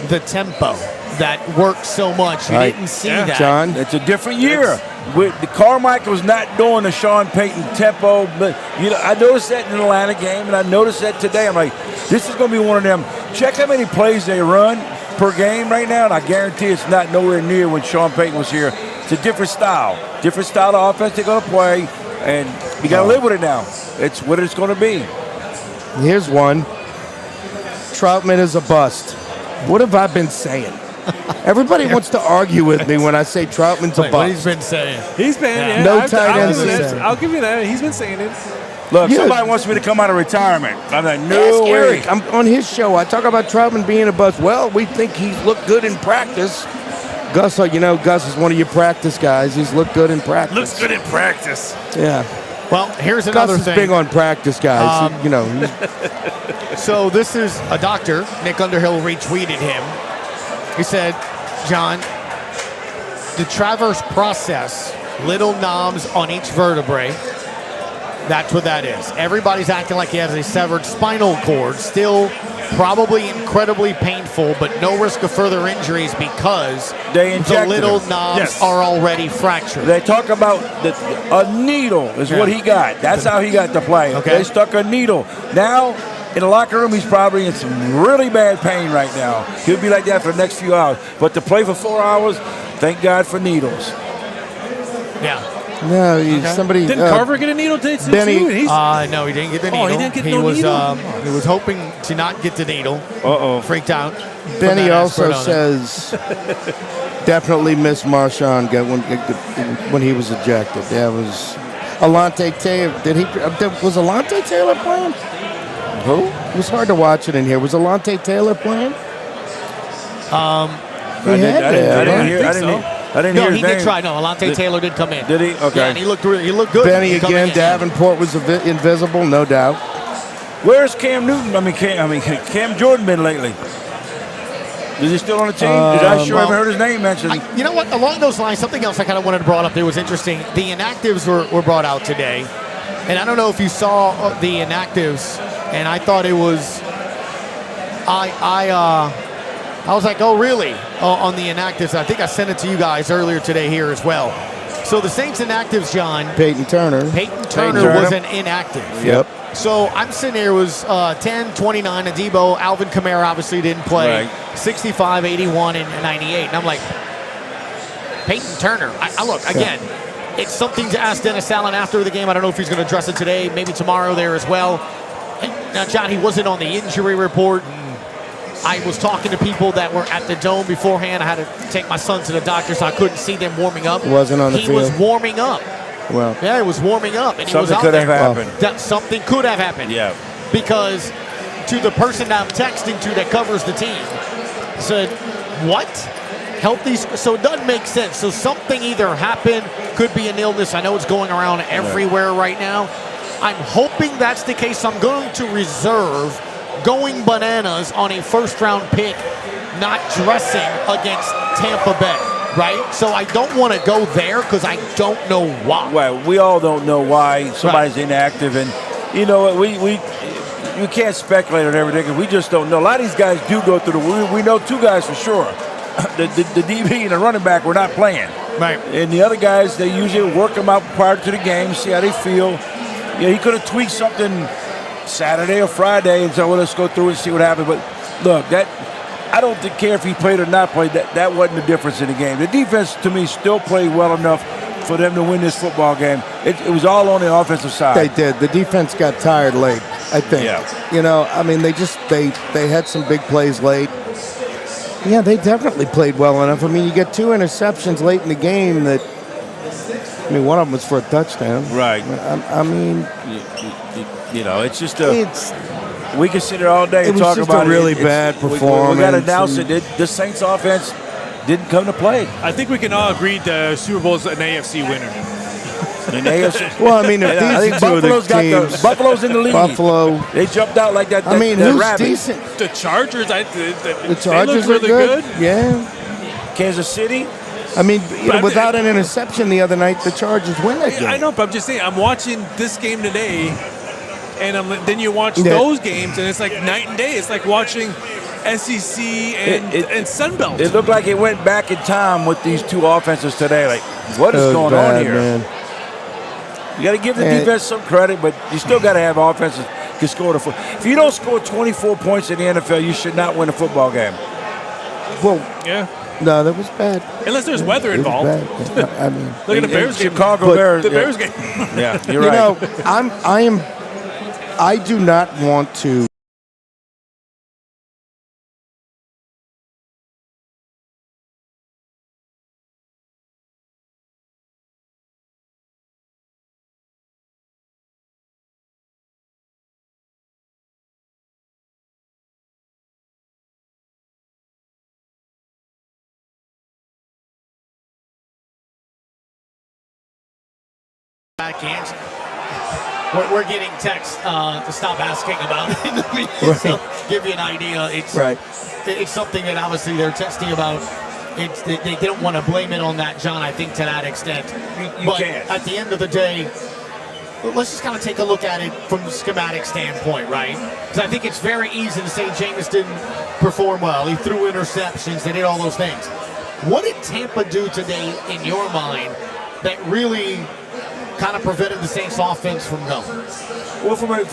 the tempo that worked so much. You didn't see that. John, it's a different year. The Carmichael's not doing the Sean Payton tempo, but I noticed that in the Atlanta game, and I noticed that today. I'm like, this is going to be one of them. Check how many plays they run per game right now, and I guarantee it's not nowhere near when Sean Payton was here. It's a different style of offense they're going to play, and you got to live with it now. It's what it's going to be. Here's one. Troutman is a bust. What have I been saying? Everybody wants to argue with me when I say Troutman's a bust. What he's been saying. He's been, No tight ends. I'll give you that. He's been saying it. Look, somebody wants me to come out of retirement. I'm like, no way. Eric, I'm on his show. I talk about Troutman being a bust. Well, we think he's looked good in practice. Gus, Gus is one of your practice guys. He's looked good in practice. Looks good in practice. Yeah. Well, here's another Gus is thing. big on practice guys. So this is a doctor. Nick Underhill retweeted him. He said, John, the Traverse process, little knobs on each vertebrae, that's what that is. Everybody's acting like he has a severed spinal cord. Still probably incredibly painful, but no risk of further injuries because the little knobs are already fractured. They talk about a needle is what he got. That's how he got to play. Okay. They stuck a needle. Now, in the locker room, he's probably in some really bad pain right now. He'll be like that for the next few hours. But to play for 4 hours, thank God for needles. Yeah. No, somebody. Didn't Carver get a needle today too? Benny. No, he didn't get the needle. Oh, he didn't get no needle? He was hoping to not get the needle. Uh-oh. Freaked out. Benny also says definitely missed Marshawn when he was ejected. That was Alante Taylor. Was Alante Taylor playing? Who? It was hard to watch it in here. Was Alante Taylor playing? I didn't hear his he name. did try. No, Alante Taylor did come in. Did he? Okay. Yeah, and he looked good. Benny again. Davenport was invisible, no doubt. Where's Cam Newton? Cam Jordan been lately? Is he still on the team? I haven't heard his name mentioned. You know what? Along those lines, something else I kind of wanted to brought up there was interesting. The inactives were brought out today, and I don't know if you saw the inactives, and I thought it was. I was like, oh, really? On the inactives. I think I sent it to you guys earlier today here as well. So the Saints inactives, John. Peyton Turner was an inactive. Yep. So I'm sitting here, it was 10, 29, Adebo, Alvin Kamara obviously didn't play, right. 65, 81, and 98. And I'm like, Peyton Turner. I look, again, it's something to ask Dennis Allen after the game. I don't know if he's going to address it today, maybe tomorrow there as well. Now, John, he wasn't on the injury report. I was talking to people that were at the Dome beforehand. I had to take my son to the doctor, so I couldn't see them warming up. Wasn't on the field. He was warming up. Well, yeah, he was warming up, and he was something out could there. have happened. Something could have happened. Yeah. Because to the person that I'm texting to that covers the team, said, "What? Healthy?" So it doesn't make sense. So something either happened, could be an illness. I know it's going around everywhere right now. I'm hoping that's the case. I'm going to reserve going bananas on a first-round pick, not dressing against Tampa Bay, right? So I don't want to go there because I don't know why. Well, we all don't know why somebody's inactive, and you know we can't speculate on everything because we just don't know. A lot of these guys do go through we know two guys for sure. The DB and the running back were not playing. Right. And the other guys, they usually work them out prior to the game, see how they feel. Yeah, he could have tweaked something Saturday or Friday and said, well, let's go through and see what happened. But look, I don't care if he played or not played. That wasn't the difference in the game. The defense, to me, still played well enough for them to win this football game. It was all on the offensive side. They did. The defense got tired late, I think. Yeah. You know, I mean, they had some big plays late. Yeah, they definitely played well enough. I mean, you get 2 interceptions late in the game that, I mean, one of them was for a touchdown. Right. I mean, you know, it's just we can sit here all day and talk about it. It was just a really bad performance. We got to announce it. The Saints offense didn't come to play. I think we can all agree the Super Bowl is an AFC winner. An AFC. Well, I mean, if I these think two of the Buffalo's got teams, Buffalo's in the lead. Buffalo. They jumped out like that. I mean, that who's rabbit. decent? The Chargers, The Chargers they look really are good. good. Yeah. Kansas City. I mean, without an interception the other night, the Chargers win that game. I know, but I'm just saying, I'm watching this game today, and then you watch those games, and it's like night and day. It's like watching SEC and Sun Belt. It looked like it went back in time with these two offenses today. Like, what is going on here? Man. You got to give the defense some credit, but you still got to have offenses can score the football. If you don't score 24 points in the NFL, you should not win a football game. Well, yeah. No, that was bad. Unless there's weather involved. I mean, look at the Bears game. Chicago Bears. The Bears game. Yeah, you're right. You know, I do not want to. Back hands. We're getting texts to stop asking about it. So give you an idea. It's something that obviously they're texting about. They don't want to blame it on that, John, I think, to that extent. But can't. At the end of the day, let's just kind of take a look at it from the schematic standpoint, right? Because I think it's very easy to say Jameis didn't perform well. He threw interceptions. They did all those things. What did Tampa do today, in your mind, that really kind of prevented the Saints offense from going? Well, from a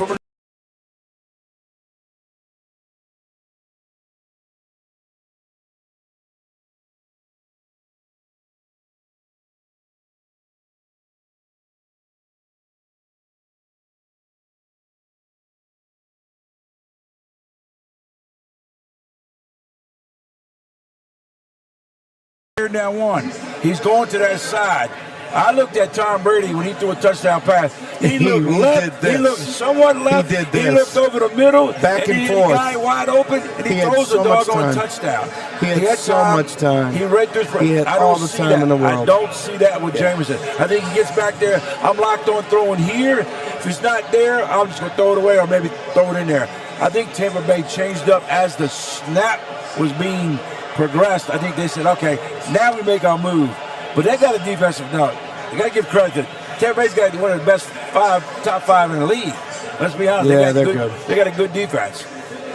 down one, he's going to that side. I looked at Tom Brady when he threw a touchdown pass. He looked left. He looked somewhat left. He looked over the middle. Back and forth. forth. Guy wide open, and he throws a doggone touchdown. He had so much time. He read this. He had all the time in the world. I don't see that with Jameson. I think he gets back there. I'm locked on throwing here. If it's not there, I'm just going to throw it away or maybe throw it in there. I think Tampa Bay changed up as the snap was being progressed. I think they said, okay, now we make our move. But they got a defensive now. You got to give credit to Tampa Bay's got one of the best top five in the league. Let's be honest. Yeah, they're good. They got a good defense.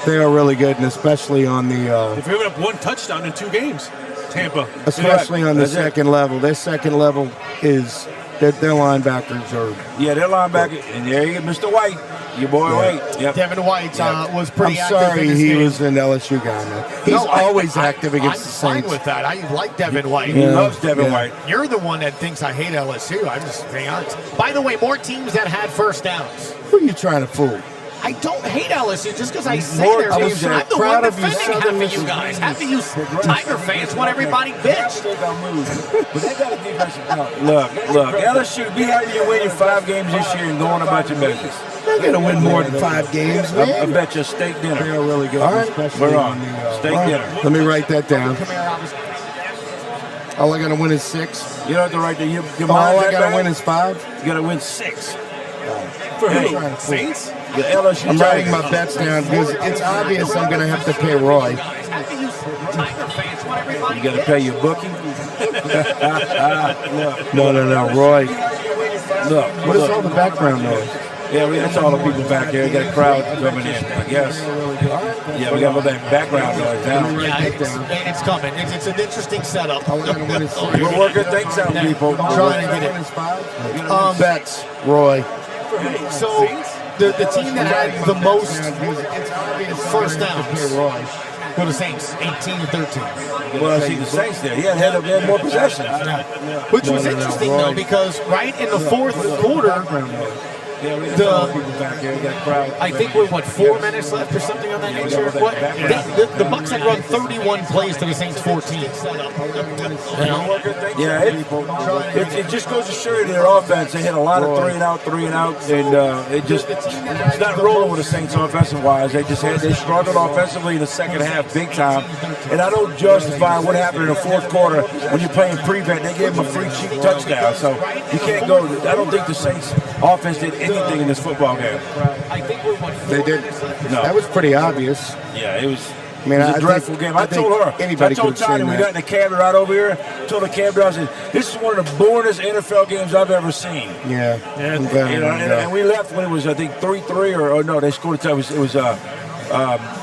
They are really good, and especially on the. They've given up one touchdown in 2 games. Tampa. Especially on the second level. Their second level is their linebackers are. Yeah, their linebacker, and there you go, Mr. White. Your boy White. Yep. Devin White was pretty active. I'm sorry, in this he game. was an LSU guy, man. He's always active against the Saints. I'm fine with that. I like Devin White. He loves Devin White. You're the one that thinks I hate LSU. I'm just being honest. By the way, more teams that had first downs. Who are you trying to fool? I don't hate LSU just because I say More they're teams I'm that the are one proud of you, defending half Southern of you guys. Half of you Tiger fans want everybody bitched. But they got a defensive talent. Look, LSU, be happy you're winning 5 games this year and going about your business. They're going to win more than 5 games, man. I bet you a steak dinner. They're really good. All right, especially we're on. the, Steak dinner. Let me write that down. All I got to win is 6. You don't have to write that. Your all I got to win is 5. You got to win 6. For who? Saints? LSU I'm writing my bets down because it's obvious I'm going to have to pay Roy. You got to pay your bookie? No, Roy. Look. What is all the background noise? Yeah, that's all the people back here. We got a crowd coming in, I guess. Yeah, we got a little bit of background noise down. Yeah, it's coming. It's an interesting setup. We're working things out, people. Trying to get it. Bets, Roy. So the team that had the most first downs were the Saints, 18-13. Well, I see the Saints there. Yeah, they had more possessions. Which was interesting, though, because right in the fourth quarter, I think we're 4 minutes left or something on that nature. The Bucs had run 31 plays to the Saints 14. Yeah, it just goes to show you their offense. They hit a lot of 3 and out, and it's not rolling with the Saints offensive wise. They struggled offensively in the second half big time, and I don't justify what happened in the fourth quarter when you're playing prevent. They gave them a free cheap touchdown, so you can't go. I don't think the Saints offense did anything in this football game. They did. No. That was pretty obvious. Yeah, it was. I mean, it was a dreadful game. I told Tony we got in the cab right over here. Told the cab driver, I said, "This is one of the boringest NFL games I've ever seen." Yeah. And we left when it was, I think, 3-3 or no, they scored a touchdown. It was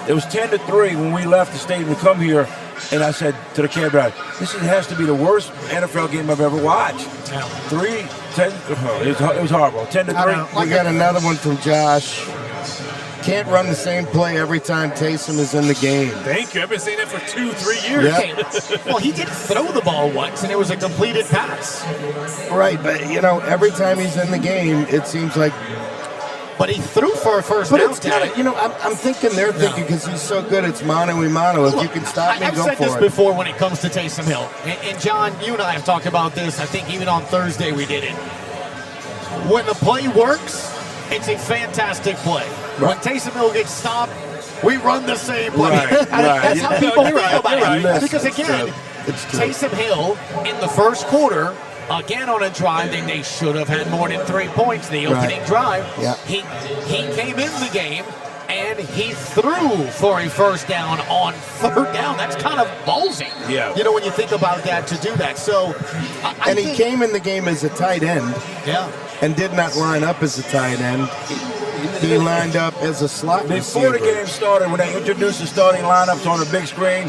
It was 10-3 when we left the stadium to come here, and I said to the cab driver, has to be the worst NFL game I've ever watched. 10. It was horrible. 10-3. We got another one from Josh. Can't run the same play every time Taysom is in the game. Thank you. I've been saying that for 2-3 years. Yep. Well, he did throw the ball once, and it was a completed pass. Right, but every time he's in the game, it seems like. But he threw for a first But down. it's kind of, I'm thinking they're thinking because he's so good, it's mano a mano. If you can stop me, I've go said for this it. before when it comes to Taysom Hill. And John, you and I have talked about this. I think even on Thursday we did it. When the play works, it's a fantastic play. When Taysom Hill gets stopped, we run the same play. Right. That's how people feel about it. Right. Because again, Taysom Hill in the first quarter, again on a drive, they should have had more than 3 points. The opening drive, he came in the game and he threw for a first down on third down. That's kind of ballsy. Yeah. When you think about that, to do that. So, And he came in the game as a tight end. Yeah. And did not line up as a tight end. He lined up as a slot Before the receiver. game started, when they introduced the starting lineups on the big screen,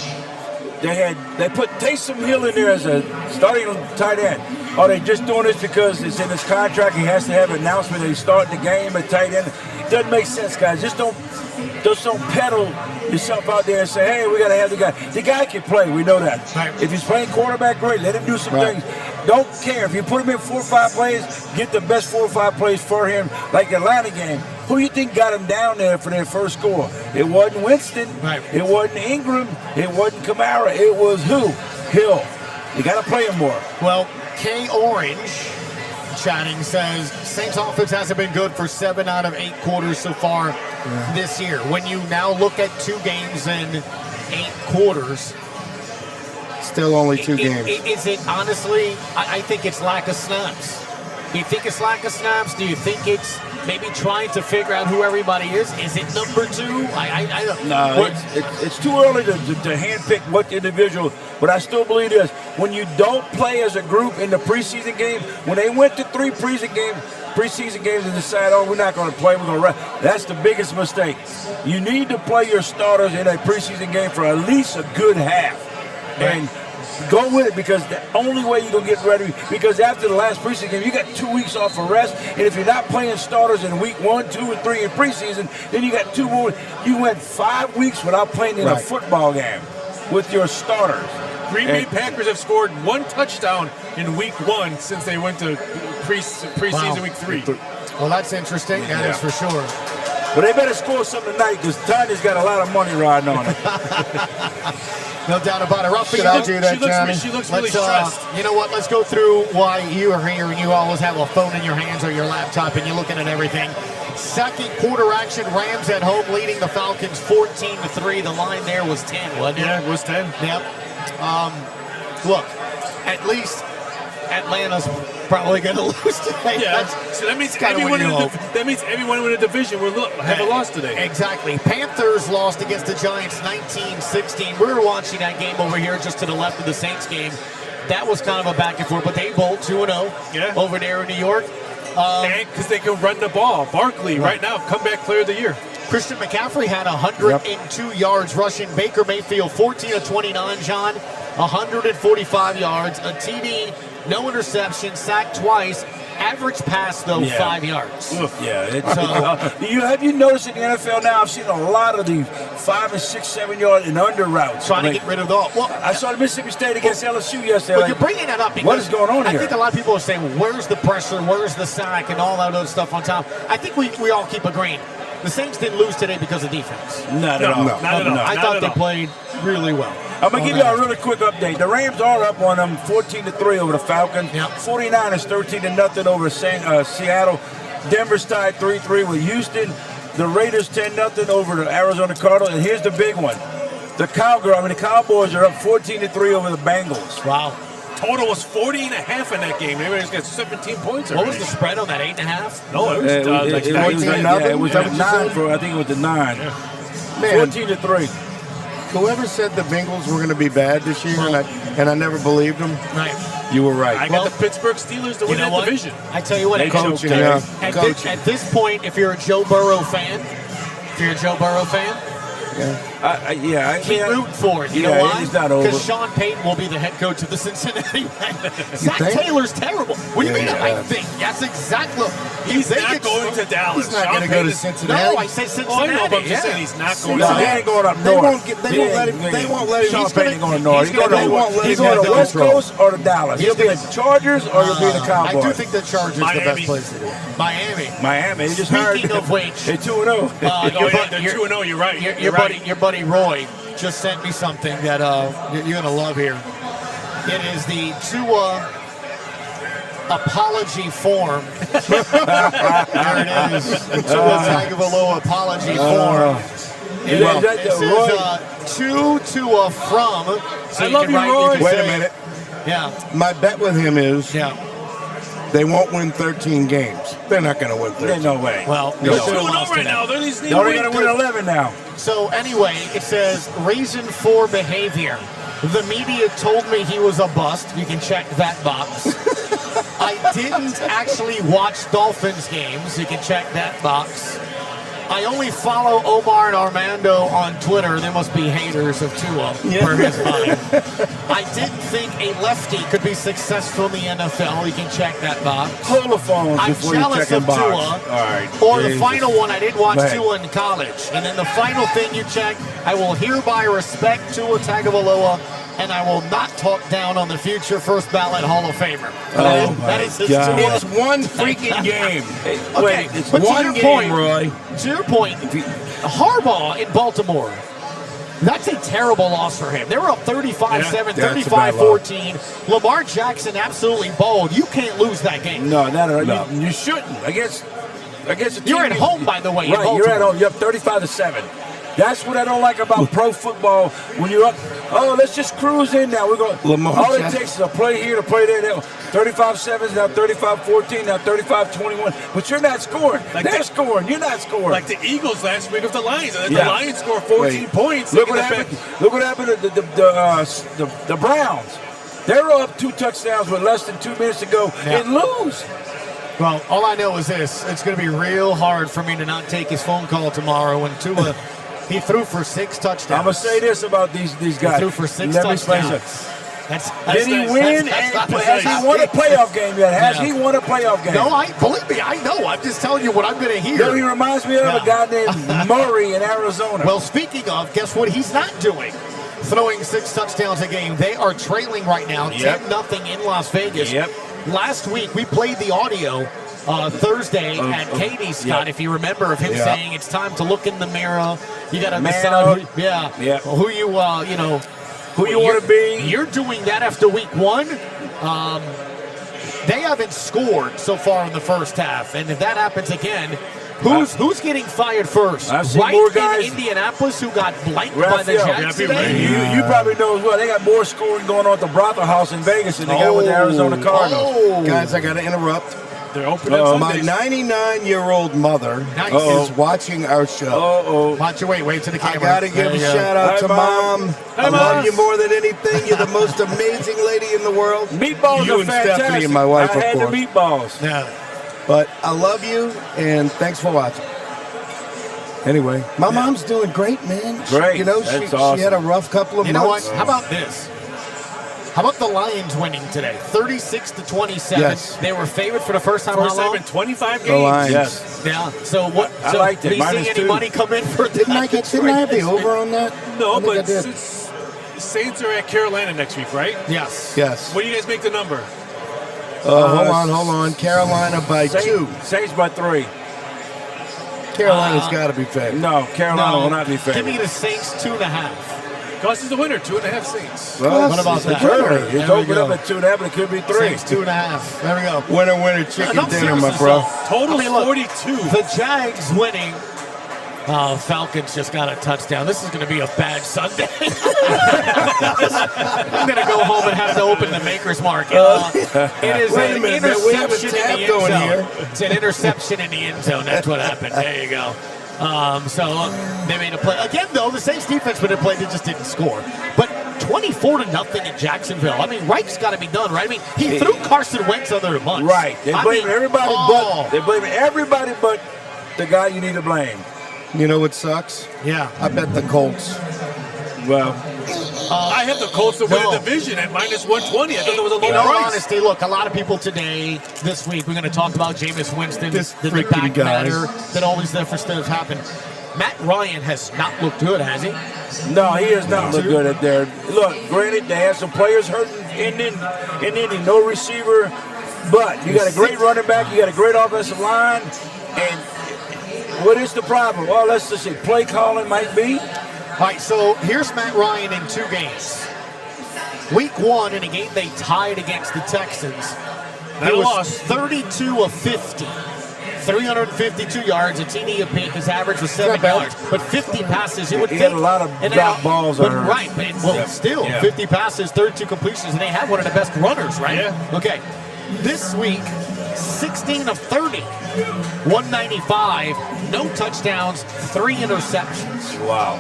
they put Taysom Hill in there as a starting tight end. Are they just doing this because it's in his contract? He has to have an announcement that he's starting the game at tight end. It doesn't make sense, guys. Just don't peddle yourself out there and say, hey, we got to have the guy. The guy can play. We know that. Right. If he's playing quarterback, great. Let him do some things. Don't care. If you put him in 4 or 5 plays, get the best 4 or 5 plays for him, like the Atlanta game. Who you think got him down there for their first score? It wasn't Winston. Right. It wasn't Ingram. It wasn't Kamara. It was who? Hill. You got to play him more. Well, K Orange chatting says Saints offense hasn't been good for 7 out of 8 quarters so far this year. When you now look at 2 games and 8 quarters, Still only 2 games. Is it honestly? I think it's lack of snaps. Do you think it's lack of snaps? Do you think it's maybe trying to figure out who everybody is? Is it number 2? I don't know. No, it's too early to handpick what individual, but I still believe this. When you don't play as a group in the preseason game, when they went to 3 preseason games and decide, we're not going to play, we're going to rest, that's the biggest mistake. You need to play your starters in a preseason game for at least a good half. And go with it, because the only way you're going to get ready, because after the last preseason game, you got 2 weeks off for rest, and if you're not playing starters in week 1, 2, and 3 in preseason, then you got 2 more. You went 5 weeks without playing in a football game with your starters. Green Bay Packers have scored 1 touchdown in week 1 since they went to preseason week 3. Well, that's interesting. That is for sure. But they better score something tonight, because Tanya's got a lot of money riding on it. No doubt about it. Ralphie, She looks really stressed. You know what? Let's go through why you are here and you always have a phone in your hands or your laptop and you're looking at everything. Second quarter action, Rams at home leading the Falcons 14-3. The line there was 10, wasn't it? Yeah, it was 10. Yep. Look, at least Atlanta's probably going to lose today. Yeah, so that means everyone in the division will have a loss today. Exactly. Panthers lost against the Giants 19-16. We were watching that game over here just to the left of the Saints game. That was kind of a back and forth, but they bowl 2-0 over there in New York. And because they can run the ball. Barkley, right now, comeback player of the year. Christian McCaffrey had 102 yards rushing. Baker Mayfield, 14-29, John, 145 yards, a TD, no interception, sacked twice. Average pass, though, 5 yards. Yeah. Have you noticed in the NFL now, I've seen a lot of these 5 and 6, 7 yard and under routes. Trying to get rid of the all. Well, I saw the Mississippi State against LSU yesterday. But you're bringing that up because what is going on here? I think a lot of people are saying, well, where's the pressure, where's the sack, and all that other stuff on top. I think we all keep agreeing. The Saints didn't lose today because of defense. Not at all. I thought they played really well. I'm going to give you a really quick update. The Rams are up on them 14-3 over the Falcons. 49ers 13-0 over Seattle. Denver's tied 3-3 with Houston. The Raiders 10-0 over the Arizona Cardinals. And here's the big one. The Cowboys are up 14-3 over the Bengals. Wow. Total was 40.5 in that game. Everybody's got 17 points already. What was the spread on that, 8.5? No, it was like 14-0. It was 9 for, I think it was the 9. Man, 14-3 whoever said the Bengals were going to be bad this year, and I never believed them, you were right. I got the Pittsburgh Steelers to win that division. I tell you what, Coaching. At this point, if you're a Joe Burrow fan, Keep rooting for it. You know why? He's not over. Because Sean Payton will be the head coach of the Cincinnati Bengals. Zach Taylor's terrible. What do you mean? I think that's exactly. He's not going to Dallas. He's not going to go to Cincinnati. No, I said Cincinnati. Oh, I know, but I'm just saying he's not going. No, he ain't going up north. They won't let him. Sean Payton going north. He's He's going to going West Coast or to Dallas. He'll be the Chargers or he'll be the Cowboys. I do think the Chargers are the best place to do it. Miami. They just hired Speaking of which, they're 2-0. They're 2-0. You're right. Your buddy Roy just sent me something that you're gonna love here. It is the Tua apology form. There it is. The Tua Tagovailoa apology form. It says to Tua from. So I love you, Roy. Wait a minute. Yeah. My bet with him is they won't win 13 games. They're not going to win 13. There's no way. Well, They're 2-0 right now. They're going to win 11 now. So anyway, it says reason for behavior. The media told me he was a bust. You can check that box. I didn't actually watch Dolphins games. You can check that box. I only follow Omar and Armando on Twitter. They must be haters of Tua for his mind. I didn't think a lefty could be successful in the NFL. You can check that box. Hold the phone I'm before you jealous check in of box. Tua. All right. Or the Jesus. final one, I didn't watch Go ahead. Tua in college. And then the final thing you check, I will hereby respect Tua Tagovailoa, and I will not talk down on the future first ballot Hall of Famer. That is his God. Tua. It's one freaking game. Okay, it's but one to your game, point, Roy. To your point, Harbaugh in Baltimore, that's a terrible loss for him. They were up 35-7, 35-14. Lamar Jackson absolutely balled. You can't lose that game. No. You shouldn't. Against a team. You're at home, by the way. Right, you're at home. You're up 35-7. That's what I don't like about pro football. When you're up, let's just cruise in now. We're going. All it takes is a play here, to play there. 35-7, now 35-14, now 35-21. But you're not scoring. They're scoring. You're not scoring. Like the Eagles last week with the Lions. The Lions scored 14 points. Look what happened to the Browns. They were up 2 touchdowns with less than 2 minutes to go and lose. Well, all I know is this. It's going to be real hard for me to not take his phone call tomorrow when Tua, he threw for 6 touchdowns. I'm going to say this about these guys. He threw for 6 touchdowns. Did he win? Has he won a playoff game yet? Has he won a playoff game? No, believe me, I know. I'm just telling you what I'm going to hear. You know, he reminds me of a guy named Murray in Arizona. Well, speaking of, guess what he's not doing? Throwing 6 touchdowns a game. They are trailing right now, 10-0 in Las Vegas. Last week, we played the audio Thursday at Katie's, Scott, if you remember, of him saying it's time to look in the mirror. You got to decide who you want to be. You're doing that after week 1. They haven't scored so far in the first half, and if that happens again, who's getting fired first? I've seen more guys in Indianapolis who got blanked by the Jags today. You probably know as well. They got more scoring going on at the brothel house in Vegas than they got with the Arizona Cardinals. Guys, I got to interrupt. They're open on my Sundays. 99-year-old mother is watching our show. Watch your wait to the camera. I got to give a shout out to Mom. I love you more than anything. You're the most amazing lady in the world. Meatballs you are and fantastic. Stephanie and my wife, I had of course. the meatballs. Yeah. But I love you, and thanks for watching. Anyway, my mom's doing great, man. Great. She had a rough couple of months. You know what? How about this? How about the Lions winning today? 36-27. Yes. They were favored for the first time First time in 25 games. The Lions. Yes. Yeah. So what? I so liked it. Did you see any -2. money come in for Didn't I have the over on that? No, I think I but did. since Saints are at Carolina next week, right? Yes. Yes. What do you guys make the number? Hold on. Carolina by 2. Saints by 3. Carolina's got to be favored. No, Carolina will not be favored. Give me the Saints 2.5. Gus is the winner, 2.5 Saints. Well, What about that? Winner. It's open up at 2.5, but it could be 3. Saints 2.5. There we go. Winner, chicken No, dinner, my seriously, bro. Total I mean, look, 42. The Jags winning. Falcons just got a touchdown. This is going to be a bad Sunday. I'm going to go home and have to open the Maker's Mark. It is an interception in the end zone. It's an interception in the end zone. That's what happened. There you go. So they made a play. Again, though, the Saints defense made a play. They just didn't score. But 24-0 in Jacksonville. I mean, right's got to be done, right? I mean, he threw Carson Wentz under the bunch. Right. They blame everybody but the guy you need to blame. You know what sucks? Yeah. I bet the Colts. Well, I have the Colts to win the division at -120. I thought that was a low In all price. honesty, look, a lot of people today, this week, we're going to talk about Jameis Winston, This the freaking back guy. matter, that all these different stuff happen. Matt Ryan has not looked good, has he? no, he has not looked good at there. Look, granted, they had some players hurting in Indy, no receiver, but you got a great running back, you got a great offensive line, and what is the problem? Well, let's just say play calling might be. All right, so here's Matt Ryan in 2 games. Week 1, in a game they tied against the Texans, he was 32 of 50. 352 yards, a TD a pick. His average was 7 yards, but 50 passes. You would He think, had a lot of drop balls. but I heard. right, but still 50 passes, 32 completions, and they have one of the best runners, right? Yeah. Okay, this week, 16 of 30, 195, no touchdowns, 3 interceptions. Wow.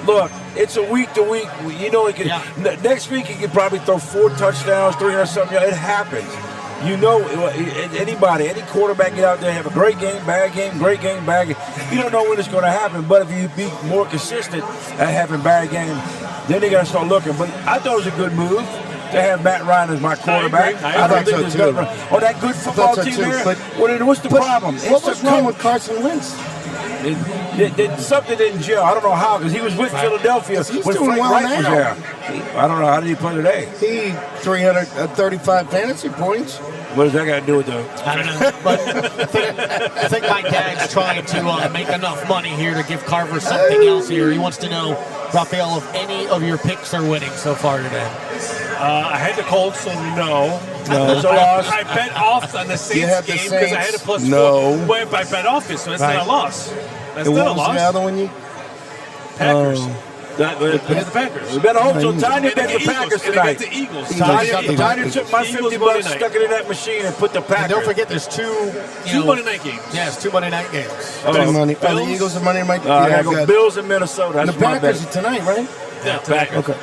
Look, it's a week to week. You know, next week he could probably throw 4 touchdowns, 300 something. It happens. You know, anybody, any quarterback get out there, have a great game, bad game, great game, bad game. You don't know when it's going to happen. But if you be more consistent at having bad games, then they got to start looking. But I thought it was a good move to have Matt Ryan as my quarterback. I thought so, too. Oh, that good football team too, there. but What's the problem? What was wrong with Carson Wentz? Something didn't gel. I don't know how, because he was with Philadelphia He's when doing Frank well Wright was now. there. I don't know. How did he play today? He 335 fantasy points. What does that got to do with the... I don't know, but I think my dad's trying to make enough money here to give Carver something else here. He wants to know, Raphael, if any of your picks are winning so far today. I had the Colts, so no. That's a loss. I bet off on the Saints had the game because I had a Saints? +4. No. But I bet off it, so that's not a loss. That's And not what a was the loss. other one you? Packers. That, I had the Packers. we better hope so. And Tanya the bet the Eagles, Packers and I tonight. got the Eagles. Tanya took my Eagles 50 Monday bucks, night. stuck it in that machine, and put the Packers. And don't forget, there's two Monday night games. Yes, 2 Monday night games. Money. Oh, the Bills? Eagles are money. Might. I Yeah, gotta go Bills in Minnesota. And the That's my Packers bet. are tonight, right? Yeah, Packers. Okay.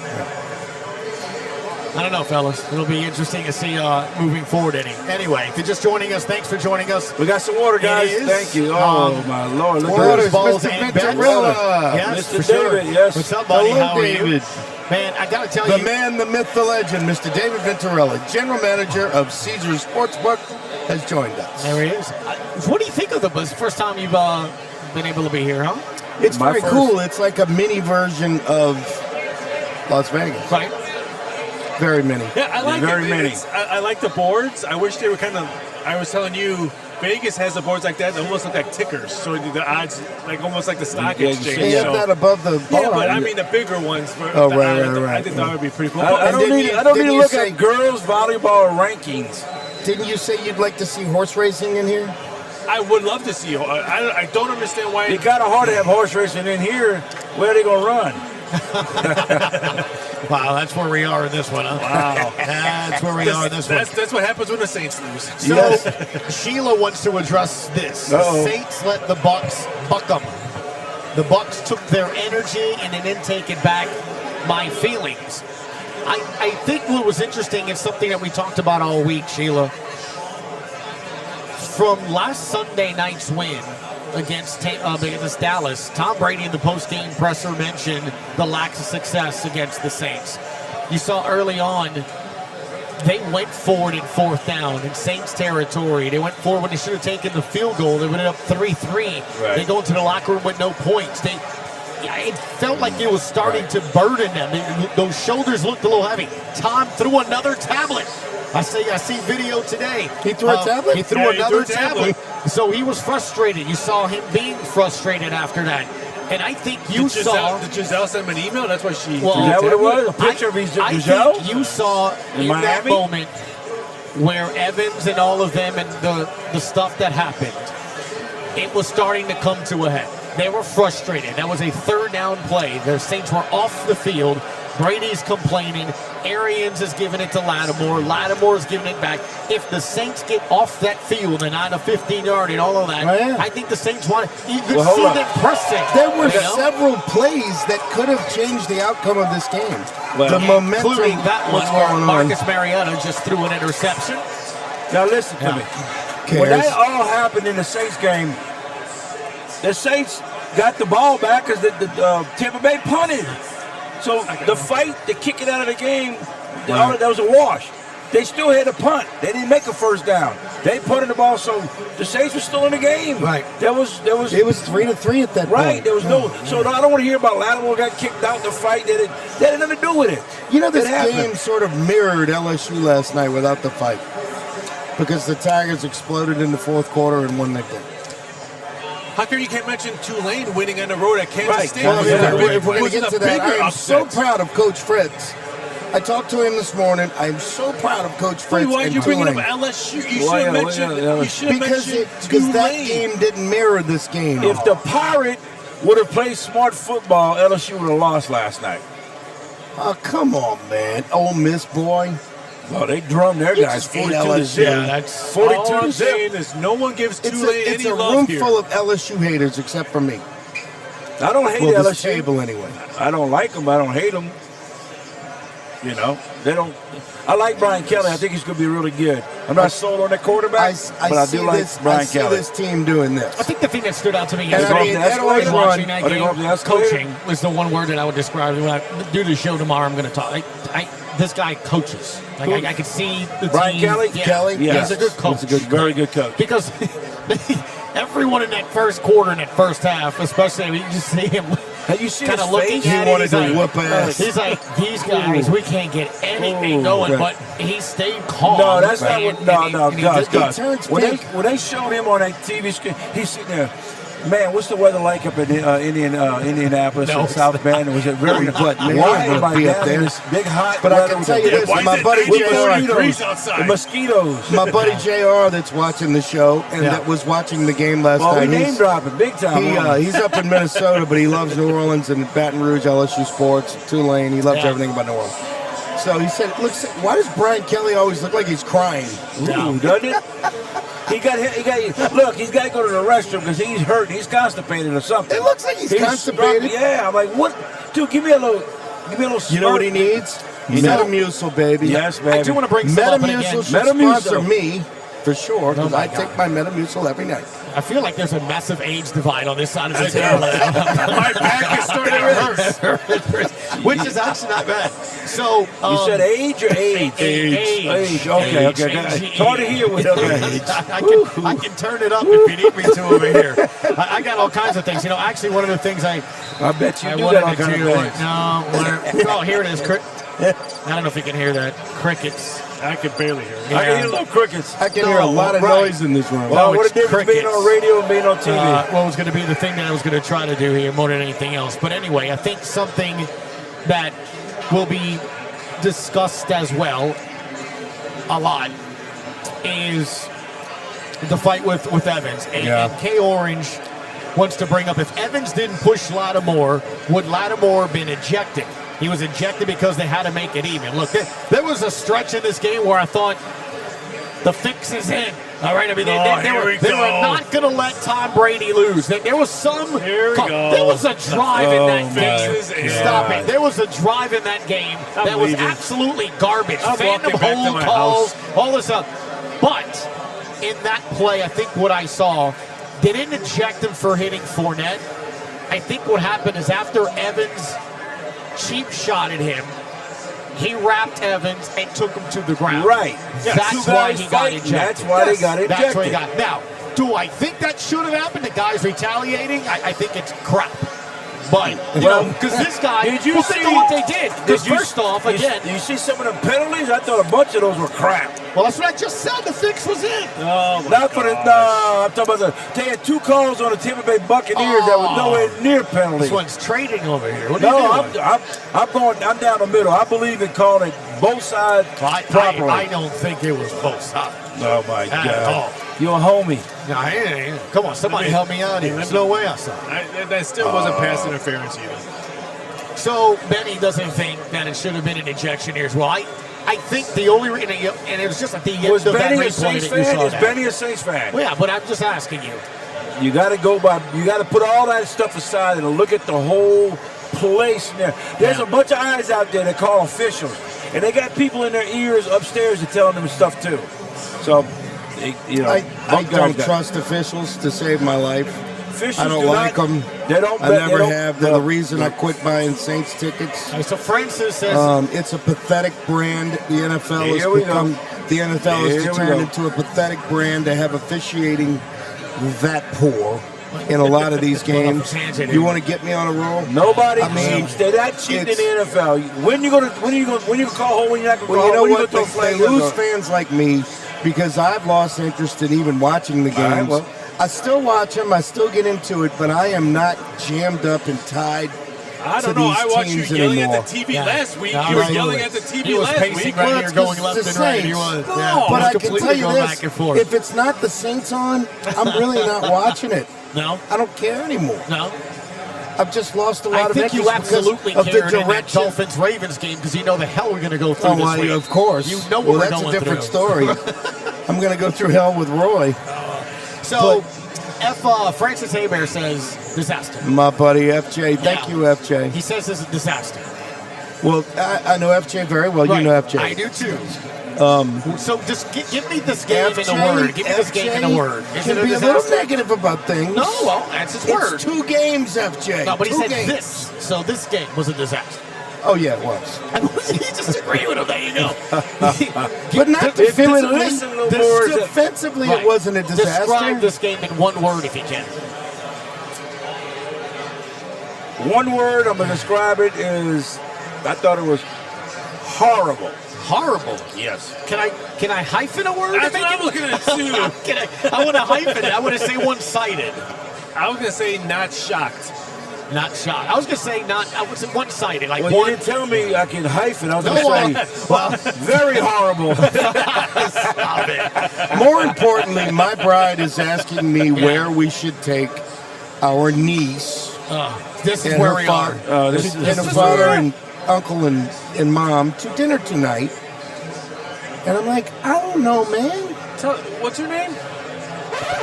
I don't know, fellas. It'll be interesting to see moving forward. Anyway, if you're just joining us, thanks for joining us. We got some water, guys. It is. Thank you. Oh, my Lord. Look at Waters, this. Balls Mr. and Venturella. Yes, Mr. for sure. David, yes. What's up, buddy? Hello, How are you? David. Man, I got to tell The you. man, the myth, the legend, Mr. David Venturella, general manager of Caesars Sportsbook, has joined us. There he is. What do you think of them? It's the first time you've been able to be here, huh? It's My very first. cool. It's like a mini version of Las Vegas. Right. Very mini. Yeah, I like Very it. many. I like the boards. I wish they were kind of. I was telling you, Vegas has the boards like that. They almost look like tickers. So the odds, like almost like the stock Yeah, you exchange. see They have so- that above the bar. yeah, but I mean the bigger ones. For Oh, the right, odds, right. I think that would be pretty cool. I But don't didn't need you- to didn't you look say- at girls volleyball rankings. Didn't you say you'd like to see horse racing in here? I would love to see. I don't understand why. It's kind of hard to have horse racing in here. Where are they going to run? Wow, that's where we are in this one, huh? Wow. That's where we are in this one. That's what happens when the Saints lose. So, Sheila wants to address this. The Uh-oh. Saints let the Bucs buck them. The Bucs took their energy and they didn't take it back. My feelings. I think what was interesting is something that we talked about all week, Sheila. From last Sunday night's win against Dallas, Tom Brady in the post-game presser mentioned the lack of success against the Saints. You saw early on, they went forward in 4th down in Saints territory. They went forward when they should have taken the field goal. They went up 3-3. Right. They go into the locker room with no points. It felt like it was starting to burden them. Those shoulders looked a little heavy. Tom threw another tablet. I see video today. He threw a tablet? He threw Yeah, he another threw a tablet. So he was frustrated. You saw him being frustrated after that. And I think you saw. Did Giselle send him an email? That's why she. Well, Is that what it was? A picture of his I Giselle? think you saw in that Miami? moment where Evans and all of them and the stuff that happened, it was starting to come to a head. They were frustrated. That was a 3rd down play. The Saints were off the field. Brady's complaining. Arians is giving it to Lattimore. Lattimore's giving it back. If the Saints get off that field and on a 15-yard and all of that, Oh, yeah. I think the Saints want you could Well, hold see on. them pressing. There were you know? several plays that could have changed the outcome of this game. Well, the momentum including that one was where going on. Marcus Mariota just threw an interception. Now listen to Yeah. me. Cares. When that all happened in the Saints game, the Saints got the ball back because the Tampa Bay punted. So the fight to kick it out of the game, that was a wash. They still had a punt. They didn't make a first down. They punted the ball, so the Saints were still in the game. Right. It was 3-3 at that point. Right. There was no. So I don't want to hear about Lattimore got kicked out in the fight. That had nothing to do with it. You know, this game sort of mirrored LSU last night without the fight, because the Tigers exploded in the fourth quarter and won that game. How come you can't mention Tulane winning on the road at Kansas State? Well, if we're going to get to that, I am so proud of Coach Fritz. I talked to him this morning. I am so proud of Coach Fritz. Why and did you bring Tulane. up LSU? You should have mentioned Because that game didn't mirror this game. If the Pirate would have played smart football, LSU would have lost last night. Oh, come on, man. Ole Miss boy. Well, they drummed their guys 42-0. Yeah, that's 42-0. Is no one gives Tulane any love here. It's a room full of LSU haters except for me. I don't hate LSU. LSU. Table anyway. I don't like them. I don't hate them. You know, they don't. I like Brian Kelly. I think he's going to be really good. I'm not sold on that quarterback, but I do like Brian Kelly. I see this team doing this. I think the thing that stood out to me watching that game, coaching was the one word that I would describe. When I do the show tomorrow, I'm going to talk. This guy coaches. I could see the Brian team. Kelly. Yeah, Kelly. He's a good coach. He's a very good coach. Because everyone in that first quarter, in that first half, especially, you just see him. Have you seen kind his of looking face? at He wanted it. to whoop ass. He's like, these guys, we can't get anything going, right. but he stayed calm. No, that's not what. No, Gus. turns When pink. they showed him on that TV screen, he's sitting there. Man, what's the weather like up in Indianapolis and South Bend? Was it very But man, why I'm am gonna I be up down there. in this big hot But I weather can with tell you the- this, Why my is buddy it 94 JR, degrees outside? the mosquitoes. my buddy JR that's watching the show and that was watching the game last Well, we night. name dropping big time. He's up in Minnesota, but he loves New Orleans and Baton Rouge, LSU sports, Tulane. He loves everything about New Orleans. So he said, "Look, why does Brian Kelly always look like he's crying?" Ooh, doesn't it? He's got to go to the restroom because he's hurt. He's constipated or something. It looks like he's constipated. Yeah, I'm like, what? Dude, give me a little. You know what he needs? Metamucil, baby. Yes, baby. I do want to bring some up again. Metamucil should sponsor me for sure, because I take my Metamucil every night. I feel like there's a massive age divide on this side of the table. My back is starting to hurt. Which is actually not bad. So You said age or age? Age. Okay. It's hard to hear with age. I can turn it up if you need me to over here. I got all kinds of things. You know, actually, one of the things I bet you do wanted got all to kinds do. of things. Oh, here it is. I don't know if you can hear that. Crickets. I can barely hear it. I can hear little crickets. I can hear a lot of noise in this room. Well, No, what a it's difference being crickets. on radio and being on TV. What was going to be the thing that I was going to try to do here more than anything else. But anyway, I think something that will be discussed as well a lot is the fight with Evans. And K. Orange wants to bring up, if Evans didn't push Lattimore, would Lattimore have been ejected? He was ejected because they had to make it even. Look, there was a stretch in this game where I thought the fix is in. All right, I mean, they were not going to let Tom Brady lose. There was there was a drive in that game. Stop it. There was a drive in that game that was absolutely garbage. Phantom hold calls, all this stuff. But in that play, I think what I saw, they didn't eject him for hitting Fournette. I think what happened is after Evans cheap shotted him, he wrapped Evans and took him to the ground. Right. That's why he got ejected. That's why they got ejected. That's why he got. Now, do I think that should have happened? The guy's retaliating? I think it's crap. But, because this guy, think of what they did. Because first off, again. You see some of the penalties? I thought a bunch of those were crap. Well, that's what I just said. The fix was in. I'm talking about they had 2 calls on the Tampa Bay Buccaneers that was nowhere near penalties. This one's trading over here. What are you doing? I'm down the middle. I believe in calling both sides properly. I don't think it was both sides. Oh, my At God. all. You're a homie. No, come on, somebody help me out here. There's no way I saw it. That still wasn't pass interference either. So Benny doesn't think that it should have been an ejection here as well. I think the only reason, and it was just at the end Was of that Benny a replay Saints that you fan? saw Is that. Benny a Saints fan? Well, yeah, but I'm just asking you. You got to put all that stuff aside and look at the whole place there. There's a bunch of eyes out there that call officials, and they got people in their ears upstairs that telling them stuff too. So, I don't trust officials to save my life. Officials I don't do like not- them. They don't. I they never don't- have. They're the reason I quit buying Saints tickets. So Francis says, It's a pathetic brand. The NFL has Here we become. go. The NFL Here has we turned go. into a pathetic brand to have officiating that poor in a lot of these games. You want to get me on a roll? Nobody I mean, cheats. They're that cheating in it's- the NFL. When you gonna call home? When you're not gonna Well, call you know home? When what? you They, gonna throw they flags? lose fans like me because I've lost interest in even watching the All right, games. well. I still watch them. I still get into it, but I am not jammed up and tied I to don't know. these I watched you teams yelling anymore. at the TV Yeah. last week. No, You were right. yelling at the TV he was last pacing week. right Well, here, it's going 'cause left the and right. He Saints. was. No. Yeah, But I can completely tell you going this: back and forth. if it's not the Saints on, I'm really not watching it. No, I don't care anymore. no. I've just lost a lot I of think interest you absolutely because of the cared in that direction. Dolphins-Ravens game because you know the hell we're going to go through Oh, this well, week. of course. You know what well, we're that's going a different through. story. I'm going to go through hell with Roy. So, Francis Hebert says disaster. My buddy FJ. Thank Yeah. you, FJ. He says it's a disaster. Well, I know FJ very well. Right. You know FJ. I do too. So just give me this game in a word. Give me this game in a word. Is can it a be a little disaster? negative about things. No, well, that's his word. It's 2 games, FJ. No, but he 2 said games. this. So this game was a disaster. Oh, yeah, it was. He just agreed with him. There you go. But not If you would defensively. listen a little more, Defensively, Right. it wasn't a disaster. Describe this game in one word if you can. One word I'm gonna describe it is, I thought it was horrible. Horrible. Yes. Can I hyphen a word? That's to make what I'm it- looking at too. I want to hyphen it. I want to say one-sided. I was gonna say not shocked. Not shot. I was gonna say not. I would say one-sided. Like Well, you one. didn't tell me I can hyphen. I was No, gonna say well, very horrible. stop it. More importantly, my bride is asking me where we should take our niece This is and where her we father, are. This and is her where father we're at. and uncle and mom to dinner tonight. And I'm like, I don't know, man. What's her name?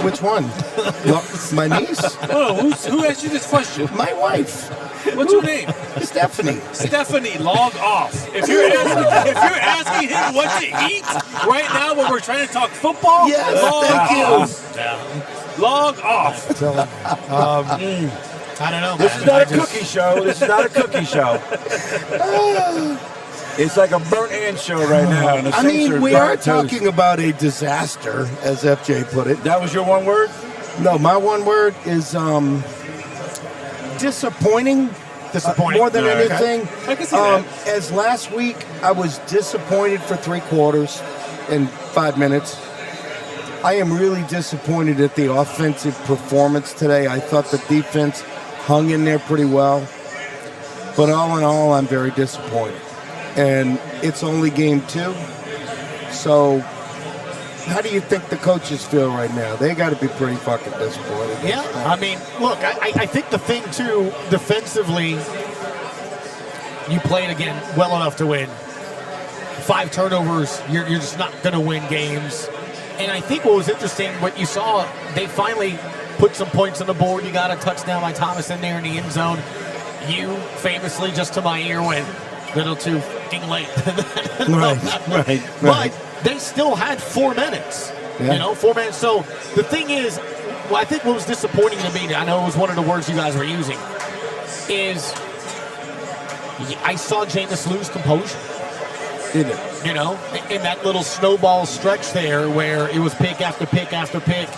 Which one? Well, my niece? Oh, who asked you this question? My wife, What's her name? Stephanie. Stephanie, log off. If you're asking him what to eat right now when we're trying to talk football, Yes, log thank you. off. Log off. I don't know. This is not a cookie show. This is not a cookie show. It's like a burnt end show right now. And the I Saints mean, we are burnt toast. talking about a disaster, as FJ put it. That was your one word? No, my one word is disappointing. Disappointing. More than Okay. anything. I can see that. As last week, I was disappointed for 3 quarters and 5 minutes. I am really disappointed at the offensive performance today. I thought the defense hung in there pretty well. But all in all, I'm very disappointed. And it's only game 2. So how do you think the coaches feel right now? They got to be pretty fucking disappointed. Yeah, I mean, look, I think the thing too, defensively, you played again well enough to win. 5 turnovers, you're just not going to win games. And I think what was interesting, what you saw, they finally put some points on the board. You got a touchdown by Thomas in there in the end zone. You famously, just to my ear, went a little too fucking late. Right. But they still had 4 minutes. Yeah. You know, 4 minutes. So the thing is, well, I think what was disappointing to me, I know it was one of the words you guys were using, is I saw Jameis lose composure. Did it? You know, in that little snowball stretch there where it was pick after pick after pick.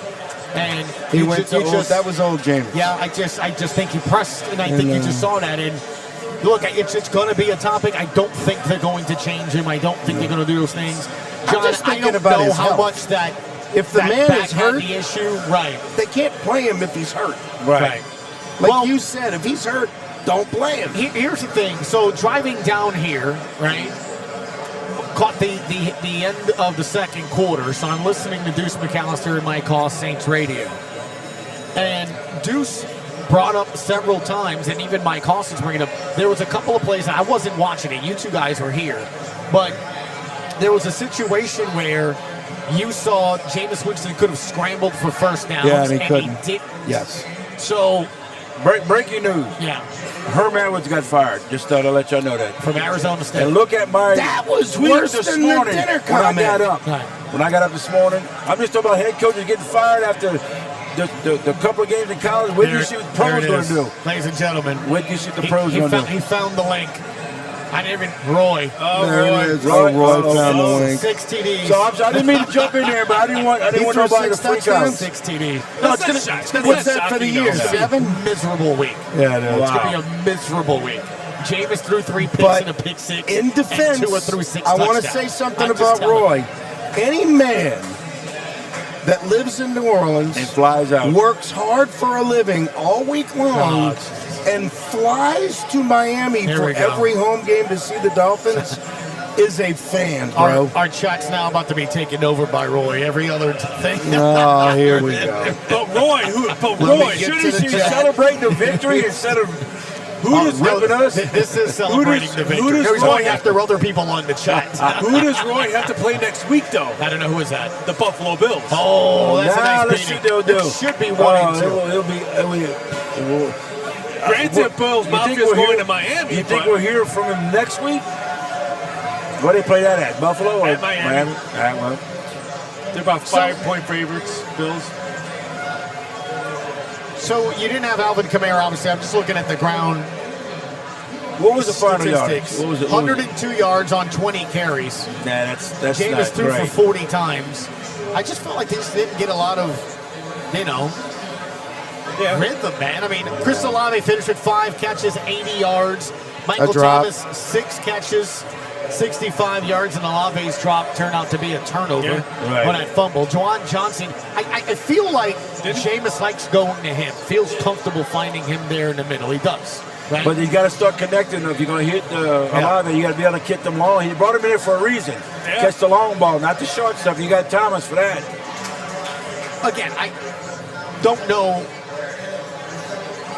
And He you went ju- to you old, that was old James. yeah, I just think he pressed, and I think you just saw that. And look, it's going to be a topic. I don't think they're going to change him. I don't think they're going to do those things. John, just I thinking don't about know his how health. much that If the that man back is had hurt, the issue, right? they can't play him if he's hurt. Right. Like Well- you said, if he's hurt, don't play him. Here's the thing. So driving down here, right? Caught the end of the second quarter. So I'm listening to Deuce McAllister in my call Saints radio, and Deuce brought up several times, and even Mike Hawson's bringing up. There was a couple of plays. I wasn't watching it. You two guys were here, but there was a situation where you saw Jameis Winston could have scrambled for first downs, Yeah, and he couldn't. didn't. Yes. So Breaking news. yeah, Herm Edwards got fired. Just thought I'd let y'all know that. from Arizona State. And look at my That was tweet worse this than the morning dinner when I comment. got up. Right. When I got up this morning, I'm just talking about head coaches getting fired after the couple of games in college, what do you see what the pros going to do? Ladies and gentlemen. What do you see what the pros going to do? He found the link. I didn't even, Roy. There it is. Roy found the link. 6 TDs. So I didn't mean to jump in there, but I didn't want nobody to freak out. 6 TD. No, What's that for the year? 7? Miserable week. Yeah, it is. It's going to be a miserable week. Jameis threw 3 picks But and a pick 6. In defense, and Tua threw 6 I want to touchdowns. say something I'm just about telling Roy. Any man that lives in New Orleans And flies out. works hard for a living all week long and flies to Miami Here for we go. every home game to see the Dolphins is a fan, bro. Our chat's now about to be taken over by Roy. Every other thing. Oh, here we go. But Roy, get Shouldn't to he the be chat. celebrating the victory instead of who is ripping us? This is celebrating the victory. who does He's Roy going have- after other people on the chat. Who does Roy have to play next week, though? I don't know who is that. The Buffalo Bills. Oh, that's Now a let's nice see beating. what they'll do. It should be 1 and 2. It'll be. Granted, Bills Mafia's going to Miami. You think but we'll hear from him next week? Where they play that at? Buffalo or At Miami. All right, well. they're about 5-point favorites, Bills. So you didn't have Alvin Kamara, obviously. I'm just looking at the ground What was the final yard? statistics. What was it? 102 yards on 20 carries. Nah, that's Jameis not threw great. for 40 times. I just felt like they just didn't get a lot of, rhythm, man. I mean, Chris Olave finished with 5 catches, 80 yards. Michael drop. Thomas, 6 catches, 65 yards, and Olave's drop turned out to be a turnover right. on that fumble. Juwan Johnson, I feel like Jameis likes going to him, feels comfortable finding him there in the middle. He does. Right? But you got to start connecting. If you're going to hit Olave, you got to be able to kick them long. He brought him in there for a reason. Yeah. Catch the long ball, not the short stuff. You got Thomas for that. Again, I don't know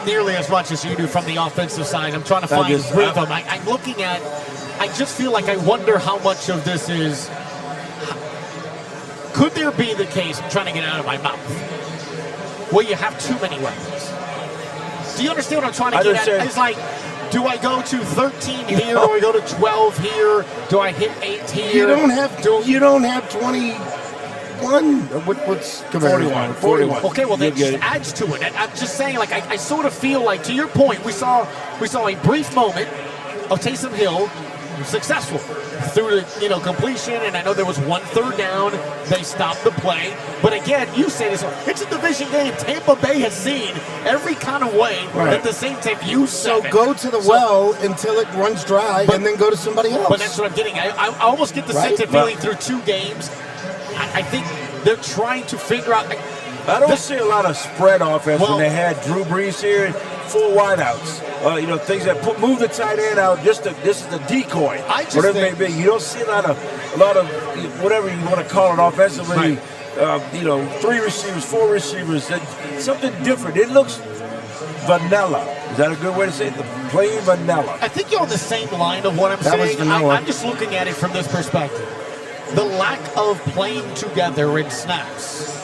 nearly as much as you do from the offensive side. I'm trying to find rhythm. I'm looking at, I just feel like I wonder how much of this is, could there be the case, I'm trying to get it out of my mouth, where you have too many weapons? Do you understand what I'm trying to get at? It's like, do I go to 13 here? Do I go to 12 here? Do I hit 8 here? You don't have 21. What's 41. Okay, well, that just adds to it. I'm just saying, like, I sort of feel like, to your point, we saw a brief moment of Taysom Hill successful through the completion, and I know there was 1 third down. They stopped the play, but again, you say this: it's a division game. Tampa Bay has seen every kind of way that the Saints have used. So go to the well until it runs dry, and then go to somebody else. But that's what I'm getting. I almost get the sense of feeling through 2 games. I think they're trying to figure out. I don't see a lot of spread offense when they had Drew Brees here, 4 wideouts. Things that move the tight end out. This is a decoy. Whatever it may be. You don't see a lot of whatever you want to call it offensively. Right. 3 receivers, 4 receivers. Something different. It looks vanilla. Is that a good way to say it? Plain vanilla. I think you're on the same line of what I'm saying. I'm just looking at it from this perspective. The lack of playing together in snaps.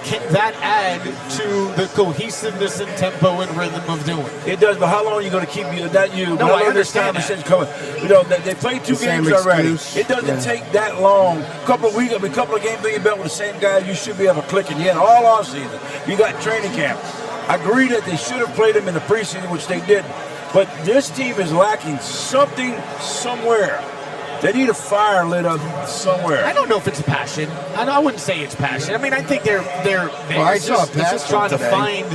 Can that add to the cohesiveness and tempo and rhythm of doing it? It does, but how long are you going to keep you? Not you. No, I understand that. Coming. They played 2 games already. It doesn't take that long. A couple of games that you bet with the same guy, you should be able to click it. Yet all off season, you got training camp. I agree that they should have played him in the preseason, which they didn't. But this team is lacking something somewhere. They need a fire lit up somewhere. I don't know if it's passion. I wouldn't say it's passion. I mean, I think they're just trying to find,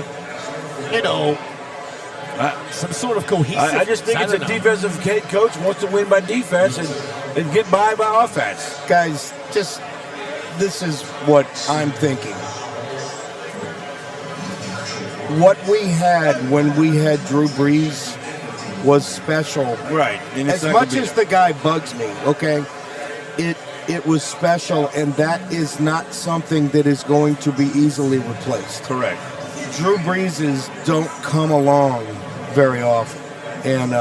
some sort of cohesive. I just think it's a defensive head coach wants to win by defense and get by offense. Guys, this is what I'm thinking. What we had when we had Drew Brees was special. Right. As much as the guy bugs me, okay, it was special, and that is not something that is going to be easily replaced. Correct. Drew Breeses don't come along very often. And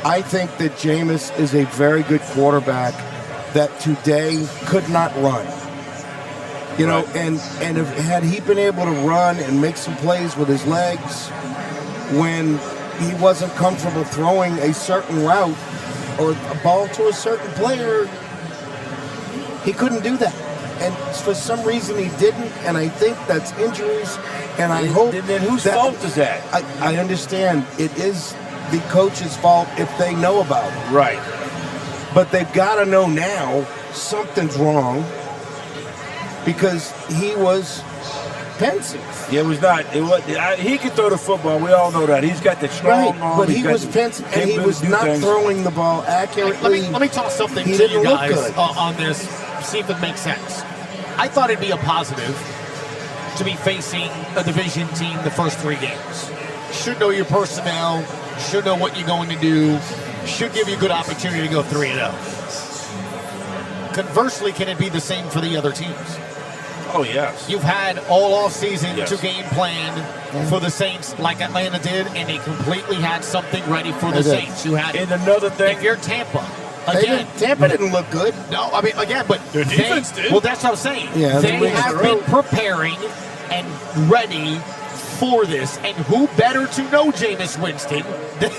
I think that Jameis is a very good quarterback that today could not run. And had he been able to run and make some plays with his legs when he wasn't comfortable throwing a certain route or a ball to a certain player, he couldn't do that. and for some reason he didn't, and I think that's injuries, and I hope... Then whose fault is that? I understand it is the coach's fault if they know about it. Right. But they've got to know now something's wrong because he was pensive. It was not. It was. He can throw the football. We all know that. He's got the strong arm. But he was pensive, and he was not throwing the ball accurately. Let me toss something He to you didn't look guys good. on this, see if it makes sense. I thought it'd be a positive to be facing a division team the first 3 games. Should know your personnel, should know what you're going to do, should give you a good opportunity to go 3-0. Conversely, can it be the same for the other teams? Oh, yes. You've had all off season Yes. to game plan for the Saints like Atlanta did, and they completely had something ready for the They did. Saints. You had And another thing. if you're Tampa, again, Tampa didn't look good. no, I mean again, but Their defense did. Well, that's what I'm saying. Yeah, they they have went in a been preparing and ready for this, and who better to know Jameis Winston than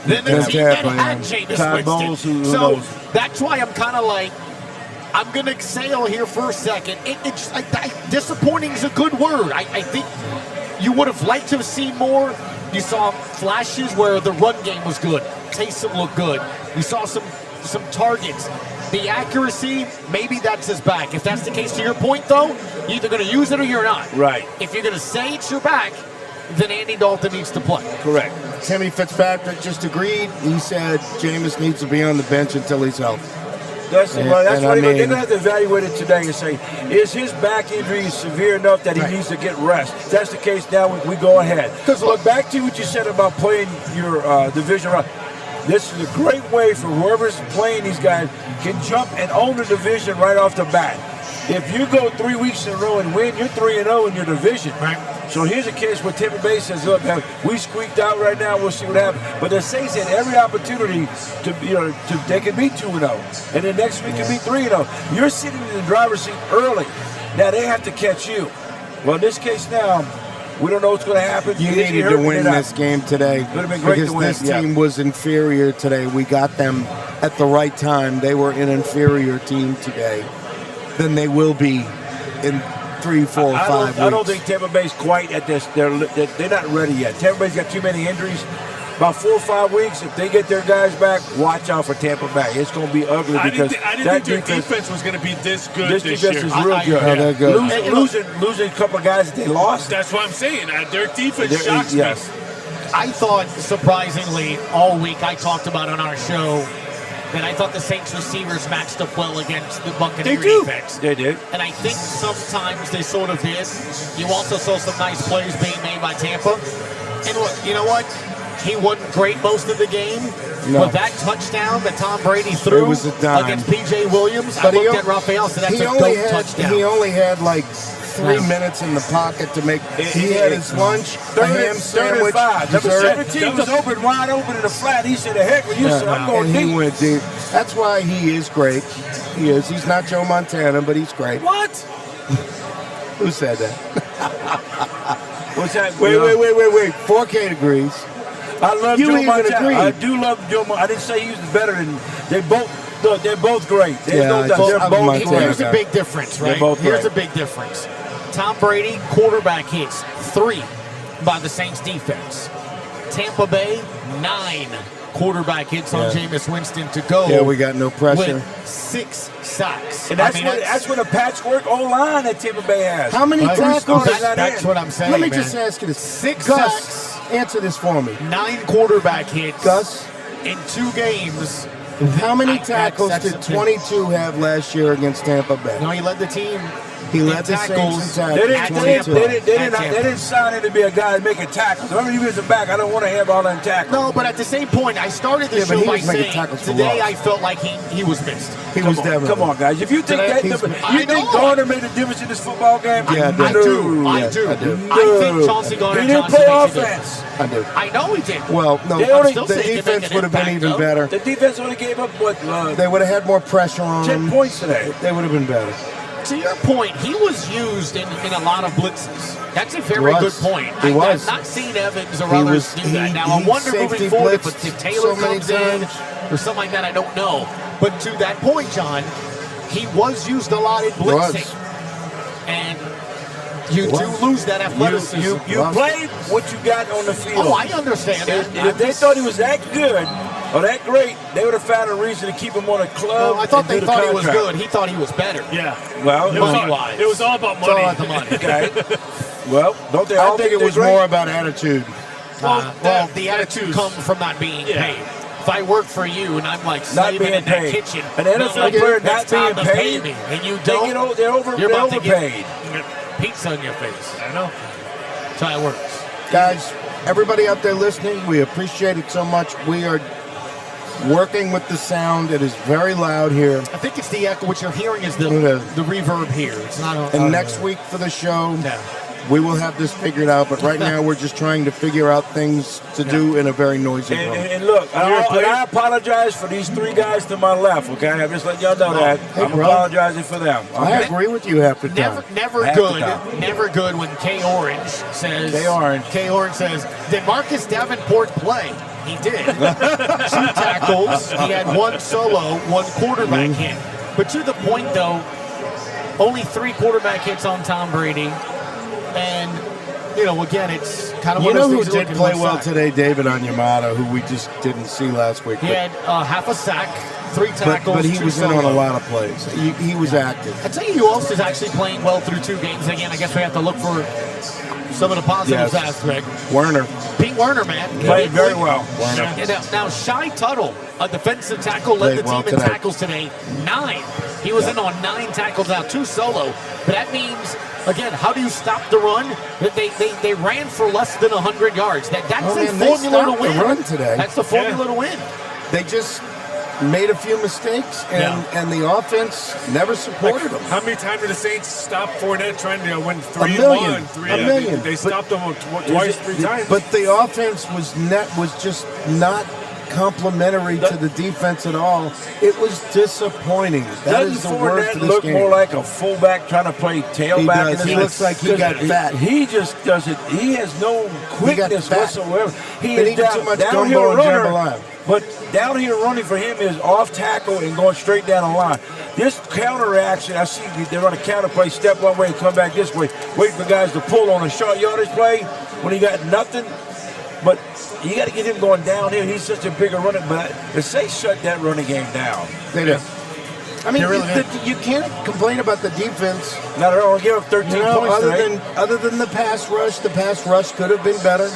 the Than team that Tampa, had yeah. Jameis Todd Winston? Bowles, who So knows? that's why I'm kind of like, I'm going to exhale here for a second. Disappointing is a good word. I think you would have liked to have seen more. You saw flashes where the run game was good. Taysom looked good. You saw some targets. The accuracy, maybe that's his back. If that's the case, to your point, though, you're either going to use it or you're not. Right. If you're going to say it's your back, then Andy Dalton needs to play. Correct. Timmy Fitzpatrick just agreed. He said Jameis needs to be on the bench until he's healthy. That's And- what and they're I going mean- to have to evaluate it today and say, is his back injury severe enough that he needs to get rest? If that's the case, now we go ahead. Look, back to what you said about playing your division round. This is a great way for whoever's playing these guys can jump and own the division right off the bat. If you go 3 weeks in a row and win, you're 3-0 in your division. Right. So here's a case where Tampa Bay says, look, we squeaked out right now, we'll see what happens. But the Saints had every opportunity they can be 2-0. And then next week can be 3-0. You're sitting in the driver's seat early. Now they have to catch you. Well, in this case now, we don't know what's going to happen. You needed to win this game today Would have been great because to win, this yeah. team was inferior today. We got them at the right time. They were an inferior team today than they will be in 3, 4, 5 weeks. I don't think Tampa Bay's quite at this. They're not ready yet. Tampa Bay's got too many injuries. About 4 or 5 weeks, if they get their guys back, watch out for Tampa Bay. It's going to be ugly I because didn't think their defense was going to be this good this this defense year. is real good. Oh, they're good. Losing a couple of guys that they lost. That's what I'm saying. Their defense shocks me. Yes. I thought, surprisingly, all week I talked about on our show that I thought the Saints receivers matched up well against the Buccaneer defense. They did. And I think sometimes they sort of did. You also saw some nice plays being made by Tampa. And look, you know what? He wasn't great most of the game. No. But that touchdown that Tom Brady threw It was a dime. against P.J. Williams, But I looked at Raphael and said, that's a dope touchdown. He only had like 3 minutes in the pocket to make. He had his lunch, a ham sandwich. 35. Number dessert. 17 was open, wide open in the flat. He said, the heck with you, Yeah, son. I'm going and he deep. went deep. That's why he is great. He is. He's not Joe Montana, but he's great. What? Who said that? What's that? Wait. 4K degrees. I love You Joe even Montana. agree. I do love Joe Montana. I didn't say he was better than they both. Look, they're both great. There's Yeah, no doubt. just- They're I'm both Montana. great. Here's a big difference, right? They're both Here's great. a big difference. Tom Brady, quarterback hits, 3 by the Saints defense. Tampa Bay, 9 quarterback hits on Yeah. Jameis Winston to go. Yeah, we got no pressure. With 6 sacks. And that's what a patchwork O-line that Tampa Bay has. How many Right. tackles? That's what I'm saying, Let me man. just ask you this. 6 Gus, sacks, answer this for me. 9 quarterback hits Gus, in 2 games. how many That's tackles did 22 have last year against Tampa Bay? No, he led the team. He in led the tackles. Saints They in didn't, tackles. they, didn't, 22. they didn't sign him to be a guy making tackles. Remember, he was a back. I don't want to have all them tackles. No, but at the same point, I started the Yeah, but show he by was making saying tackles for today loss. I felt like he was missed. He was definitely. Come on, guys. If you think Today, you I think know. Garner made a difference in this football game, Yeah, I do. Yeah, I do. I do. I think Chauncey Garner He didn't Johnson play makes a offense. I do. I know he did. Well, no, They only- the still saying he can defense make an would have been impact, even though. better. The defense only gave up They would have had more pressure on 10 them. points today. They would have been better. To your point, he was used in a lot of blitzes. That's a very He good was. point. He was. I've not seen Evans or He others was- do that. he- Now, I he wonder moving safety forward blitzed if Taylor so many comes in times. or something like that, I don't know. But to that point, John, he was used a lot in blitzing. and you do lose that athleticism. You played what you got on the field. Oh, I understand that. If they thought he was that good or that great, they would have found a reason to keep him on a club. No, I thought and they do the thought he was contract. good. He thought he was better. Yeah. Well, Money-wise. It was all about It's all money. about the money. Okay. Well, don't they all I think it was they're more great? about attitude. Well, the that attitude too's- comes from not being Yeah. paid. If I work for you and I'm like Not slaving being in that paid. kitchen, An NFL player not it's time being to pay paid, me, and you They're don't, you're about to overpaid. get pizza on your face. I know. That's how it works. Guys, everybody out there listening, we appreciate it so much. We are working with the sound. It is very loud here. I think it's the echo. What you're hearing is the It is. reverb here. It's not. And next week for the show, Yeah. we will have this figured out. But right now, we're just trying to figure out things to do in a very noisy room. And look, I apologize for these three guys to my left, okay? I'm just letting y'all know that. Hey, I'm bro. apologizing for them. I agree with you half the time. Never Half the good. time. Never good when K Orange says. K. Orange. Says, did Marcus Davenport play? He did. 2 tackles. He had 1 solo, 1 quarterback hit. But to the point, though, only 3 quarterback hits on Tom Brady. And, again, it's kind of You one know of who those things did that play look well sack. today? David Onyemata, who we just didn't see last week. He had half a sack, 3 tackles, but he 2 was in solo. on a lot of plays. He was active. I tell you who else is actually playing well through 2 games. Again, I guess we have to look for some of the positives Yes. aspect. Werner. Pete Werner, man. Played very well. Yeah, now, Shai Tuttle, a defensive tackle, led the Played well team in today. tackles today. 9. He was in on 9 tackles now, 2 solo. But that means, again, how do you stop the run? They ran for less than 100 yards. That's Oh, the man, they formula to stopped the win. run today. That's the formula to win. They just made a few mistakes, and the offense never supported them. How many times did the Saints stop Fournette trying to win 3-1? million. A million. They But- stopped them twice, 3 times. But the offense was just not complimentary to the defense at all. It was disappointing. That is Doesn't the word for Fournette this look game. more like a fullback trying to play tailback? He does. in this He game? looks like he got fat. He just doesn't. He has no quickness fat. whatsoever. He Been is eating too much downhill gumbo and runner. jambalaya. But downhill running for him is off tackle and going straight down the line. This counter reaction, I see they run a counter play, step one way and come back this way, wait for guys to pull on a short yardage play when he got nothing. But you got to get him going downhill. He's such a bigger runner. But the Saints shut that running game down. They did. I mean, They really did. you can't complain about the defense. Not at all. Give up 13 points today. Other than the pass rush could have been better.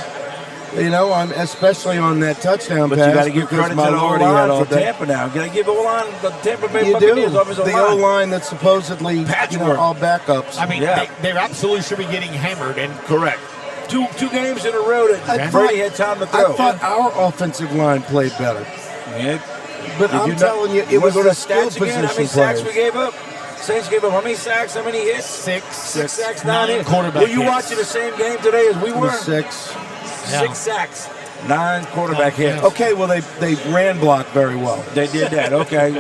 Especially on that touchdown But pass. you got to give because credit my to the Lord, he had all O-line for day. Tampa now. Got to give O-line, the Tampa Bay You do. Buccaneers offensive The line. O-line that's supposedly Patchwork. all backups. I mean, Yeah. they absolutely should be getting hammered. And Correct. Two games in a row that Brady had time to throw. I thought our offensive line played better. Yeah. But Did I'm you not- telling you, it you was wanna the go to skill stats again? How many position sacks we players. gave up? Saints gave up how many sacks? How many hits? 6 sacks, 9 hits. quarterback Were you hits. watching the same game today as we were? 6. Yeah. 6 sacks, 9 quarterback hits. Okay, well they ran block very well. They did that. Okay.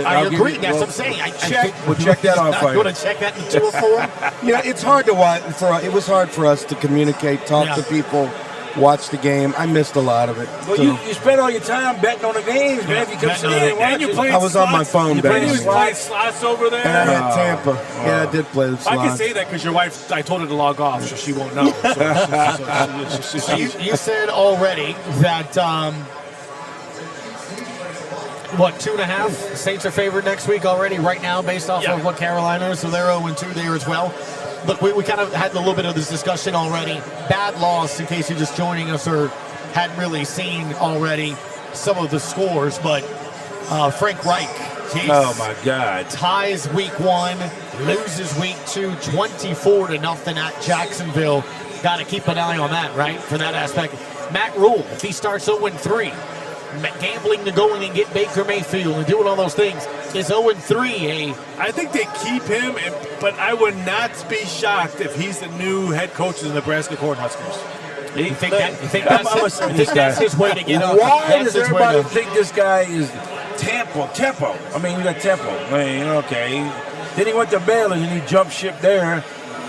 I agree. That's what I'm saying. We'll check that off for You you. want to check that in 2 or 4? It's hard to watch. It was hard for us to communicate, talk Yeah. to people, watch the game. I missed a lot of it. Well, So, you spend all your time betting on the games, man. If you come sit here and watch And you it. played I was on my slots. phone You played betting. You was playing slots over there. And I had Tampa. Yeah, I did play the I slots. can say that because your wife, I told her to log off, so she won't know. So You said already that, 2.5? Saints are favored next week already, right now, based off of what Carolina is, so they're 0-2 there as well. Look, we kind of had a little bit of this discussion already. Bad loss, in case you're just joining us or hadn't really seen already some of the scores, but Frank Reich, geez, Oh, my God. ties week 1, loses week 2, 24-0 at Jacksonville. Got to keep an eye on that, right, for that aspect. Matt Rule, if he starts 0-3, gambling to going and get Baker Mayfield and doing all those things, is 0-3 I think they keep him, but I would not be shocked if he's the new head coach of the Nebraska Cornhuskers. You think that's his way to get up? Why That's does his way everybody to- think this guy is Tempo? I mean, you got Tempo. I mean, okay. Then he went to Baylor and he jumped ship there.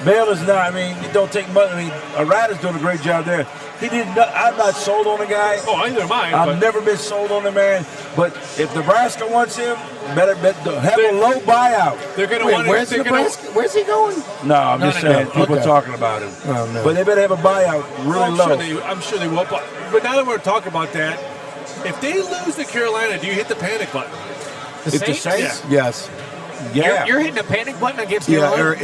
Baylor's not, I mean, it don't take much. I mean, Arada's doing a great job there. He did not. I'm not sold on the guy. Oh, either am I. I've never been sold on the man. But if Nebraska wants him, better have a low buyout. They're going to want him. Where's Nebraska? Where's he going? No, I'm just saying. People are talking about him. Oh, no. But they better have a buyout really low. I'm sure they will. But now that we're talking about that, if they lose to Carolina, do you hit the panic button? The Saints? Yeah. Yes. Yeah. You're hitting a panic button against Yeah, Carolina? or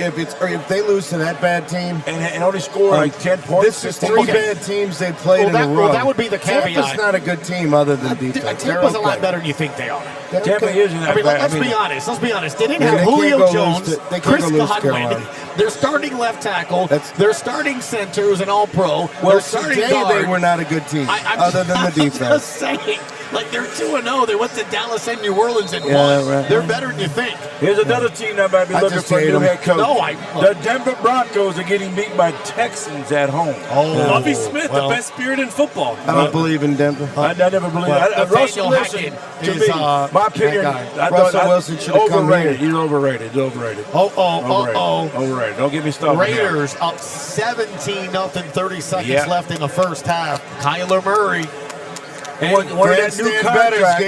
if they lose to that bad team and only score like 10 points. This is 3 bad teams they played in a row. Well, that would be the caveat. Tampa's not a good team other than defense. Tampa's a lot better than you think they are. Tampa isn't that bad. Let's be honest. Let's be honest. They didn't Yeah, have they can't Julio go Jones, lose to- they can't Chris go lose to Godwin. Carolina. Their starting left tackle. Their starting center who's an all-pro. Well, their starting today guard. they were not a good team, I'm other than the defense. I'm just saying. Like, they're 2-0. They went to Dallas and New Orleans and won. Right. They're better than you think. Here's another team that might be looking just for a hate new them. head coach. No, the Denver Broncos are getting beat by Texans at home. Lovie Smith, the best spirit in football. I don't believe in Denver. I never believed that. Russell Wilson, Hackett to is, me, my opinion, guy. Russell Wilson should have come overrated. here. He's overrated. He's overrated. Overrated. Don't get me started. Raiders up 17-0, 30 seconds left in the first half. Kyler Murray. One of that new contract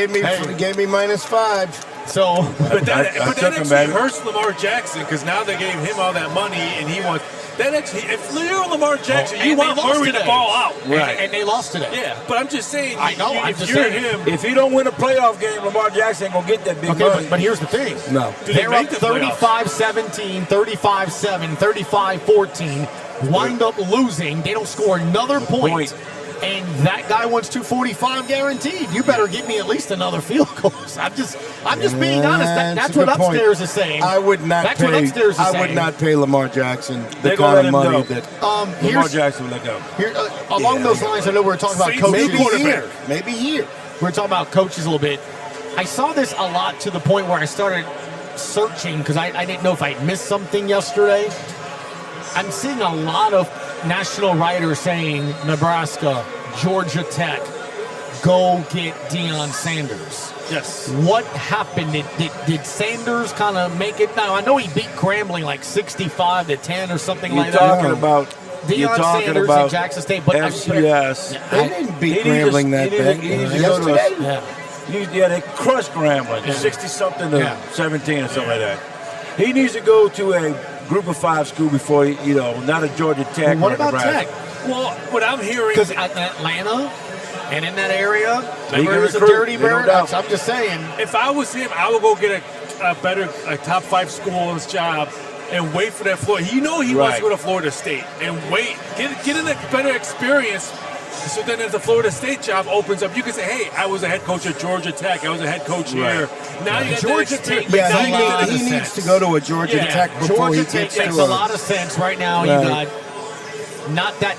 gave me -5. So, But that I took him actually back. hurts Lamar Jackson because now they gave him all that money and he wants that. Actually, if you're Lamar Jackson, you and they want lost Murray to today. ball out. And they lost today. Yeah, but I'm just saying. I know, I'm If just you're saying. him, If he don't win a playoff game, Lamar Jackson ain't gonna get that big Okay, money. but here's the thing. No. Do they They're make up the playoffs? 35-17, 35-7, 35-14. Wind up losing. They don't score another point. And that guy wants 245 guaranteed. You better give me at least another field goal. I'm just being honest. That's what upstairs is saying. I would not That's pay. what upstairs is I saying. would not pay Lamar Jackson the They're gonna kind let of him money go. that. Lamar Jackson will let go. Here, along those lines, I know we were talking about Saints coaches. maybe quarterback. Maybe here. We're talking about coaches a little bit. I saw this a lot to the point where I started searching because I didn't know if I missed something yesterday. I'm seeing a lot of national writers saying Nebraska, Georgia Tech, go get Deion Sanders. yes. What happened? Did Sanders kind of make it? Now, I know he beat Grambling like 65-10 or something You're like talking that. about Deion Sanders at Jackson State. But FCS. They didn't beat Grambling that bad. He needs to go to Yesterday? they crushed Grambling, 60-something to 17 or something like that. He needs to go to a Group of 5 school before not a Georgia Tech. What or about Nebraska. Tech? Well, what I'm hearing Because in Atlanta and in that area, He remember can he was a recruit, dirty no bird. doubt. I'm just saying. if I was him, I would go get a top 5 school in his job and wait for that Florida. He wants Right. to go to Florida State and wait, get in a better experience. So then, if the Florida State job opens up, you can say, "Hey, I was a head coach at Georgia Tech. I was a head coach here." Now you got Georgia that Tech experience. makes Now a you lot get of that He sense. needs to go to a Georgia Yeah, Tech before Georgia he Tech gets makes to a lot of sense right now. You Right. got not that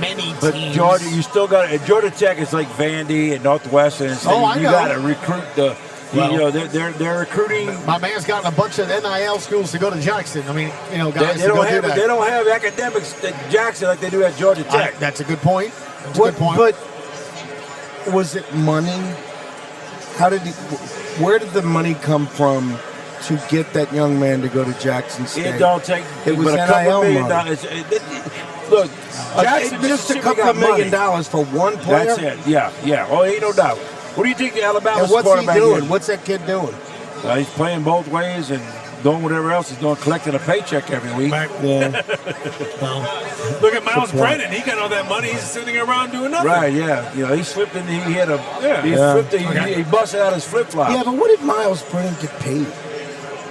many But teams. Georgia, you still got at Georgia Tech. It's like Vandy and Northwestern. And Oh, I you know. got to recruit the. Well, they're recruiting. My man's gotten a bunch of NIL schools to go to Jackson. I mean, guys They to go don't do have that. they don't have academics at Jackson like they do at Georgia Tech. That's a good point. That's a What, good point. but was it money? Where did the money come from to get that young man to go to Jackson State? It don't take. It was but a couple NIL $1 million. money. Look, Jackson, Jackson, just a Mississippi couple got of $1 million money. for one player. That's it. Yeah. Oh, ain't no doubt. What do you think the Alabama And what's he quarterback doing? is? What's that kid doing? He's playing both ways and doing whatever else he's doing, collecting a paycheck every week. Yeah. Look at Miles Brennan. He got all that money. He's sitting around doing nothing. Right, yeah. He slipped in. He had a. Yeah. He busted out his flip flop. Yeah, but what did Miles Brennan get paid?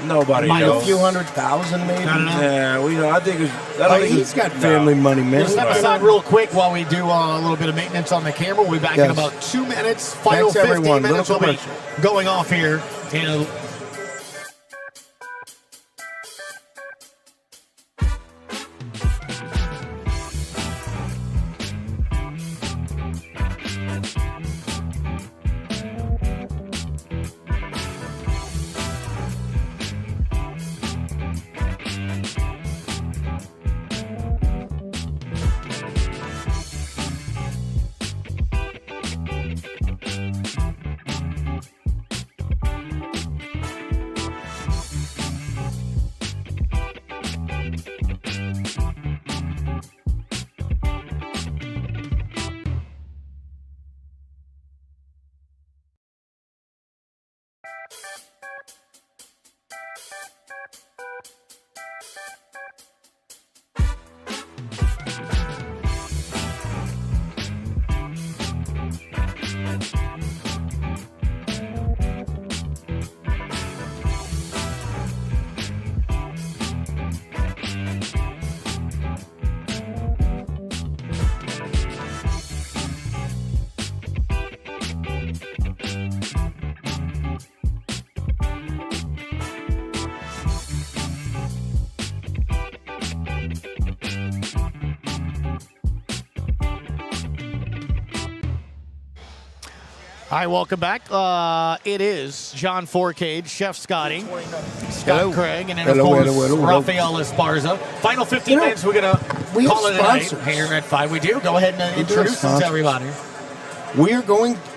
Nobody A knows. few $100,000 maybe. I don't know. Yeah, I think it's. He's got family money, man. Let's step aside real quick while we do a little bit of maintenance on the camera. We'll be back in Yes. about 2 minutes. Final Thanks, 15 everyone. minutes will Little be commercial. going off here. right, welcome back. It is John Forcade, Chef Scotty, Scott Hello. Craig, and then, Hello, of course, hello, hello, hello. Rafael Esparza. Final 15 minutes, we're going we to have call it a night sponsors. here at 5. We do. Go ahead and We do have introduce them to sponsors. everybody.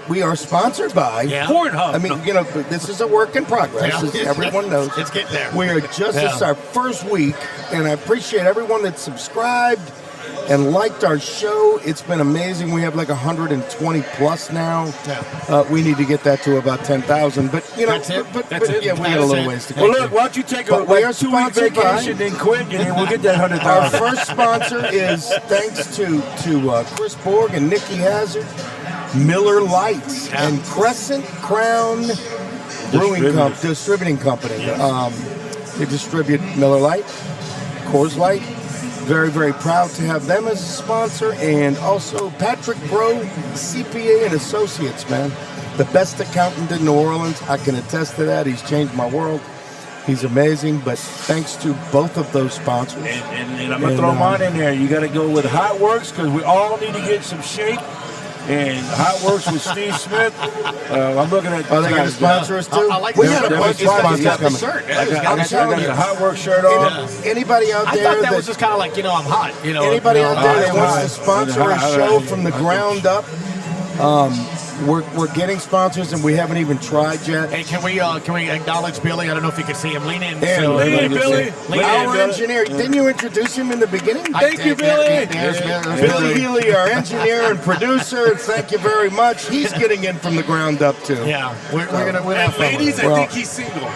We are sponsored by. Yeah. Pornhub. I mean, this is a work in progress, Yeah. as everyone knows. It's getting there. We are just, Yeah. this is our first week, and I appreciate everyone that subscribed and liked our show. It's been amazing. We have like 120 plus now. Yeah. We need to get that to about 10,000, but That's it. but That's it. yeah, we got a That's little it. ways to go. Well, look, why don't you take a But we are 2-week sponsored by- vacation, then quit, and then we'll get that Our 100,000. first sponsor is thanks to Chris Borg and Nikki Hazard, Miller Lights, Yeah. and Crescent Crown Distributing Company. They distribute Miller Light, Coors Light. Very, very proud to have them as a sponsor, and also Patrick Bro, CPA and Associates, man. The best accountant in New Orleans. I can attest to that. He's changed my world. He's amazing, but thanks to both of those sponsors. And I'm going to throw mine in there. You got to go with Hot Works because we all need to get some shape. And Hot Works with Steve Smith. I'm looking at. Oh, they got to sponsor us too? I like we that. had a He's bunch of got sponsors the coming. shirt. Yeah, I he's got, got I the got, shirt. I got the Hot Works shirt on. Anybody out I there thought that was just kind of like, I'm hot. anybody out there that wants to sponsor a show from the ground up, we're getting sponsors and we haven't even tried yet. Hey, can we acknowledge Billy? I don't know if you can see him. Lean in. And Hey, Billy. Lean in, our Billy. engineer, didn't you introduce him in the beginning? Thank you, Billy. Billy Healy, our engineer and producer, thank you very much. He's getting in from the ground up too. Yeah, we're gonna win And that. ladies, Well- I think he's single.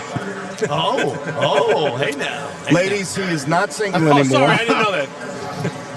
Hey now. Ladies, he is not single Oh, anymore. sorry, I didn't know that.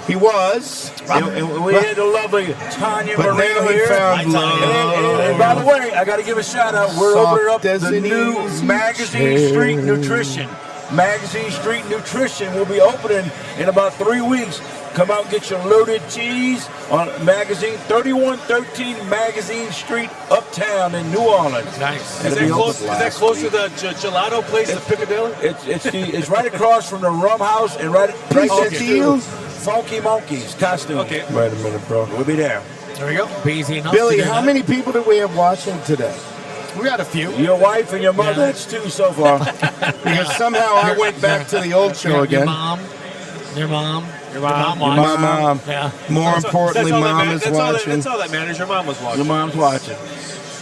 He was, And we had the lovely Tanya but Moreno now he here. found Hi, love. Tanya. And by the way, I got to give a shout out. We're Soft opening up as the an new easy Magazine chair. Street Nutrition. Magazine Street Nutrition will be opening in about 3 weeks. Come out and get your loaded cheese on Magazine 3113 Magazine Street, Uptown in New Orleans. Nice. It'll be open. Is that close to the gelato place in Piccadilly? It's right across from the Rum House and right next to Funky Monkeys costume. Okay. Wait a minute, bro. We'll be there. There we go. Easy enough. Billy, to do how that. many people do we have watching today? We got a few. Your wife and your mother, Yeah. that's 2 so far. Because somehow I went back to the old show Your again. mom. Your mom. mom. watched. My mom. Yeah. More importantly, mom is watching. That's all that matters. Your mom was watching. Your mom's watching.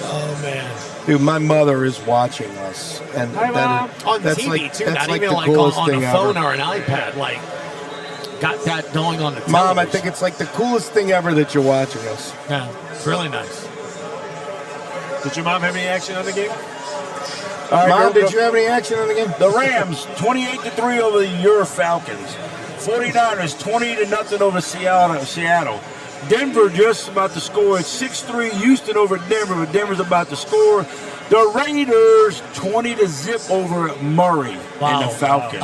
Oh man. Dude, my mother is watching us, and Hi, Mom. On that's TV like too. that's Not like even the like coolest on thing a phone ever. or an iPad. Like got that going on the television. Mom, I think it's like the coolest thing ever that you're watching us. Yeah, it's really nice. Did your mom have any action on the game? All right, Mom, go- did you have any action on the game? The Rams 28-3 over the Your Falcons. 49ers 20-0 over Seattle. Denver just about to score at 6-3. Houston over Denver, but Denver's about to score. The Raiders 20-0 over Murray Wow. and the Falcons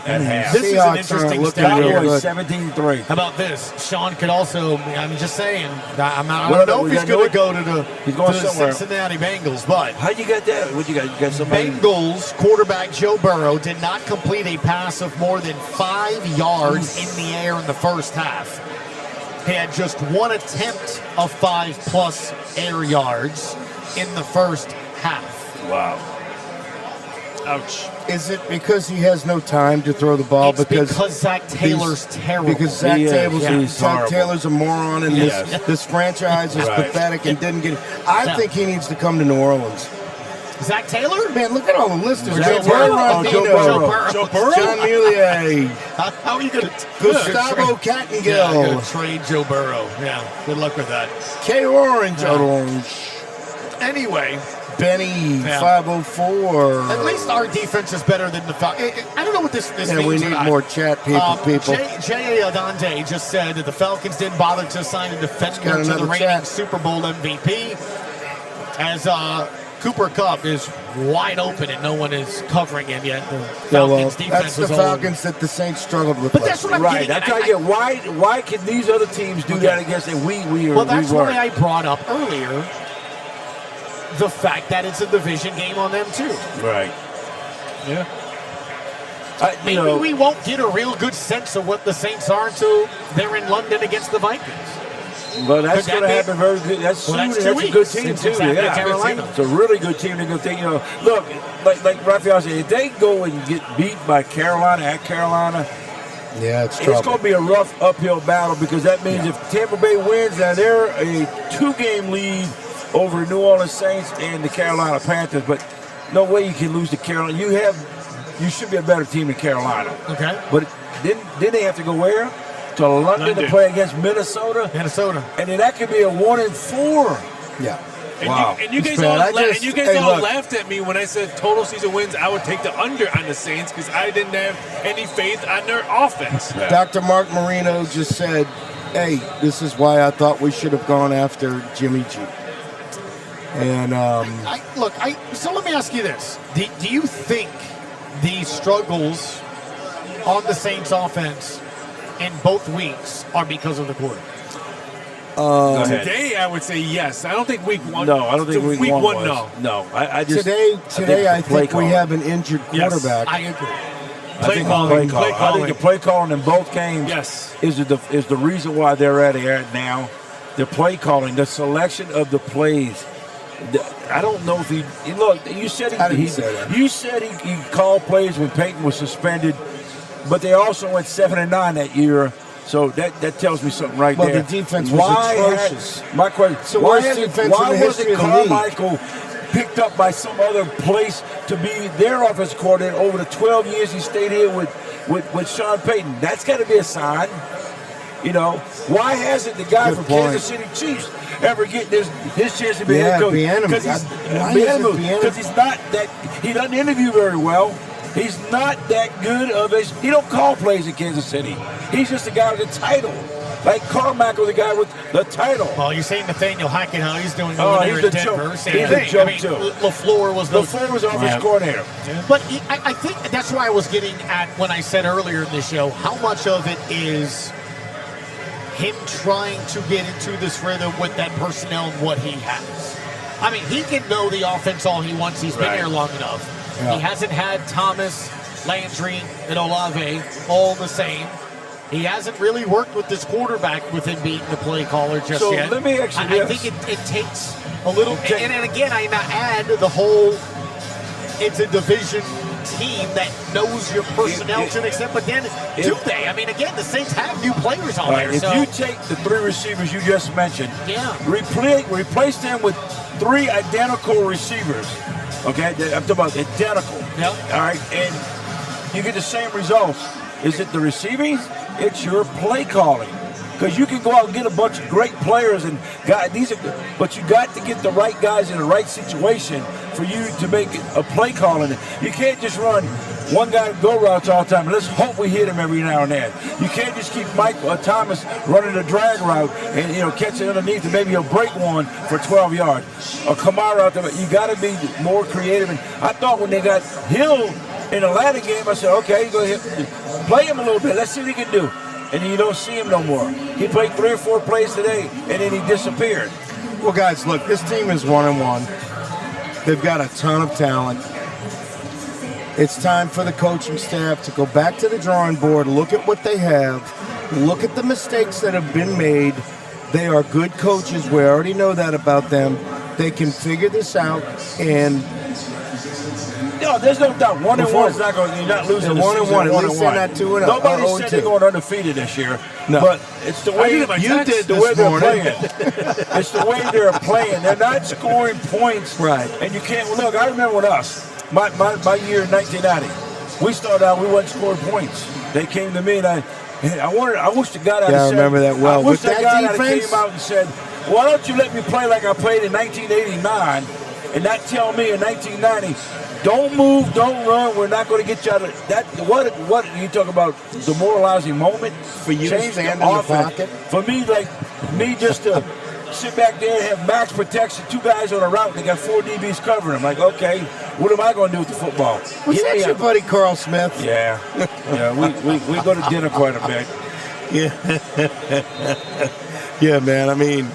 at half. This is an Seahawks interesting aren't looking stat real here. good. Cowboys 17-3. How about this? Sean could also, I'm just saying, I Well, don't know we if he's gotta going do to go to the, He's going to the somewhere. Cincinnati Bengals, but How you got that? What you got? You got somebody? Bengals quarterback Joe Burrow did not complete a pass of more than 5 yards in the air in the first half. He had just one attempt of 5+ air yards in the first half. Wow. Ouch. Is it because he has no time to throw the ball? It's because Zach Taylor's terrible. Because Zach He is. Taylor's, Yeah. He's Zach horrible. Taylor's a moron, and Yes. this franchise is Right. pathetic and didn't get it. I Yeah. think he needs to come to New Orleans. Zach Taylor? Man, look at all the listers. Zach Joe Taylor? Burrow, Oh, Joe Burrow. Joe Burrow? John Mulier, How are you going to Gustavo Yeah, Cattengill, trade Joe Burrow. Yeah, good luck with that. K. Orange, Yeah. Orange, Anyway, Benny, Yeah. 504. at least our defense is better than the Falcons. I don't know what this And means. we or need not. more chat people. J.A. Adante just said that the Falcons didn't bother to sign a got defender to the another reigning chat. Super Bowl MVP, as Cooper Kupp is wide open and no one is covering him yet. The Falcons defense that's the was Falcons that the Saints struggled with. But that's what I'm Right. getting That's at. how I get. Why can these other teams do that against it? We are. Well, that's we why weren't. I brought up earlier the fact that it's a division game on them too. Right. Yeah. Maybe we won't get a real good sense of what the Saints are until they're in London against the Vikings. But that's Could going that to be- happen very good. That's Well, that's soon. 2 That's a good weeks. team, It's too. exactly Yeah, Carolina. it's a really good team. They're going to think, look, like Raphael said, if they go and get beat by Carolina at Carolina, Yeah, it's it's trouble. going to be a rough uphill battle because that means if Tampa Bay wins, now they're a 2-game lead over New Orleans Saints and the Carolina Panthers. But no way you can lose to Carolina. You should be a better team than Carolina. Okay. But then they have to go where? To London to play against Minnesota. And then that could be a 1-4. Yeah. And Wow. you guys It's bad. all Look. laughed at me when I said total season wins. I would take the under on the Saints because I didn't have any faith on their offense. Dr. Mark Marino just said, hey, this is why I thought we should have gone after Jimmy G. And So let me ask you this. Do you think the struggles on the Saints offense in both weeks are because of the quarterback? Today, I would say yes. I don't think week one. No, I don't think week one was. No. No, I just today I think we calling. have an injured quarterback. I agree. I think the play calling in both games is the reason why they're at now. The play calling, the selection of the plays. I don't know if he look. You said you said he called plays when Peyton was suspended, but they also went 7-9 that year. So that tells me something right there. Well, the defense was atrocious. My question: It's the worst defense in the history of the league. Carmichael picked up by some other place to be their offensive coordinator over the 12 years he stayed here with Sean Payton? That's got to be a sign. Why hasn't the guy from Kansas City Chiefs ever get his chance to be head coach? Because he's not that. He doesn't interview very well. He's not that good of a. He don't call plays in Kansas City. He's just a guy with a title. Like Carmichael, the guy with the title. Well, you're saying Nathaniel Hackett, how he's doing Oh, over he's there in the joke. Denver. He's a joke, too. LaFleur was offensive coordinator. But I think that's why I was getting at when I said earlier in the show, how much of it is him trying to get into this rhythm with that personnel and what he has. I mean, he can know the offense all he wants. He's been here long enough. Yeah. He hasn't had Thomas, Landry, and Olave all the same. He hasn't really worked with this quarterback with him being the play caller just yet. Let me actually. I think it takes a little. And again, I add the whole. It's a division team that knows your personnel to an extent, but then do they? I mean, again, the Saints have new players on there. If you take the 3 receivers you just mentioned, replace them with 3 identical receivers. Okay, I'm talking about identical. Yeah. All right, and you get the same results. Is it the receiving? It's your play calling. Because you can go out and get a bunch of great players and guys, but you got to get the right guys in the right situation for you to make a play calling. You can't just run one guy go routes all the time. Let's hope we hit him every now and then. You can't just keep Thomas running a drag route and catch it underneath and maybe he'll break one for 12 yards. Or Kamara out there. You got to be more creative. And I thought when they got Hill in the Atlanta game, I said, okay, go ahead, play him a little bit. Let's see what he can do. And you don't see him no more. He played 3 or 4 plays today, and then he disappeared. Well, guys, look, this team is 1-1. They've got a ton of talent. It's time for the coaching staff to go back to the drawing board, look at what they have, look at the mistakes that have been made. They are good coaches. We already know that about them. They can figure this out, and no, there's no doubt. 1-1 is not going. You're not losing. 1-1. At least they're not 2-0. Nobody said they're going undefeated this year. No. But it's the way you did the way they're playing. It's the way they're playing. They're not scoring points. Right. And you can't. Look, I remember with us, my year in 1990. We started out. We wasn't scoring points. They came to me and I wish the guy I remember that well. I wish that guy defense came out and said, "Why don't you let me play like I played in 1989, and not tell me in 1990." Don't move, don't run. We're not going to get you out of that. What you talk about? Demoralizing moment for you change to stand the in the offense. pocket. For me just to sit back there and have max protection, 2 guys on a route. They got 4 DBs covering them. Like, okay, what am I going to do with the football? Was that your buddy Carl Smith? Yeah, we go to dinner quite a bit. Yeah, man. I mean,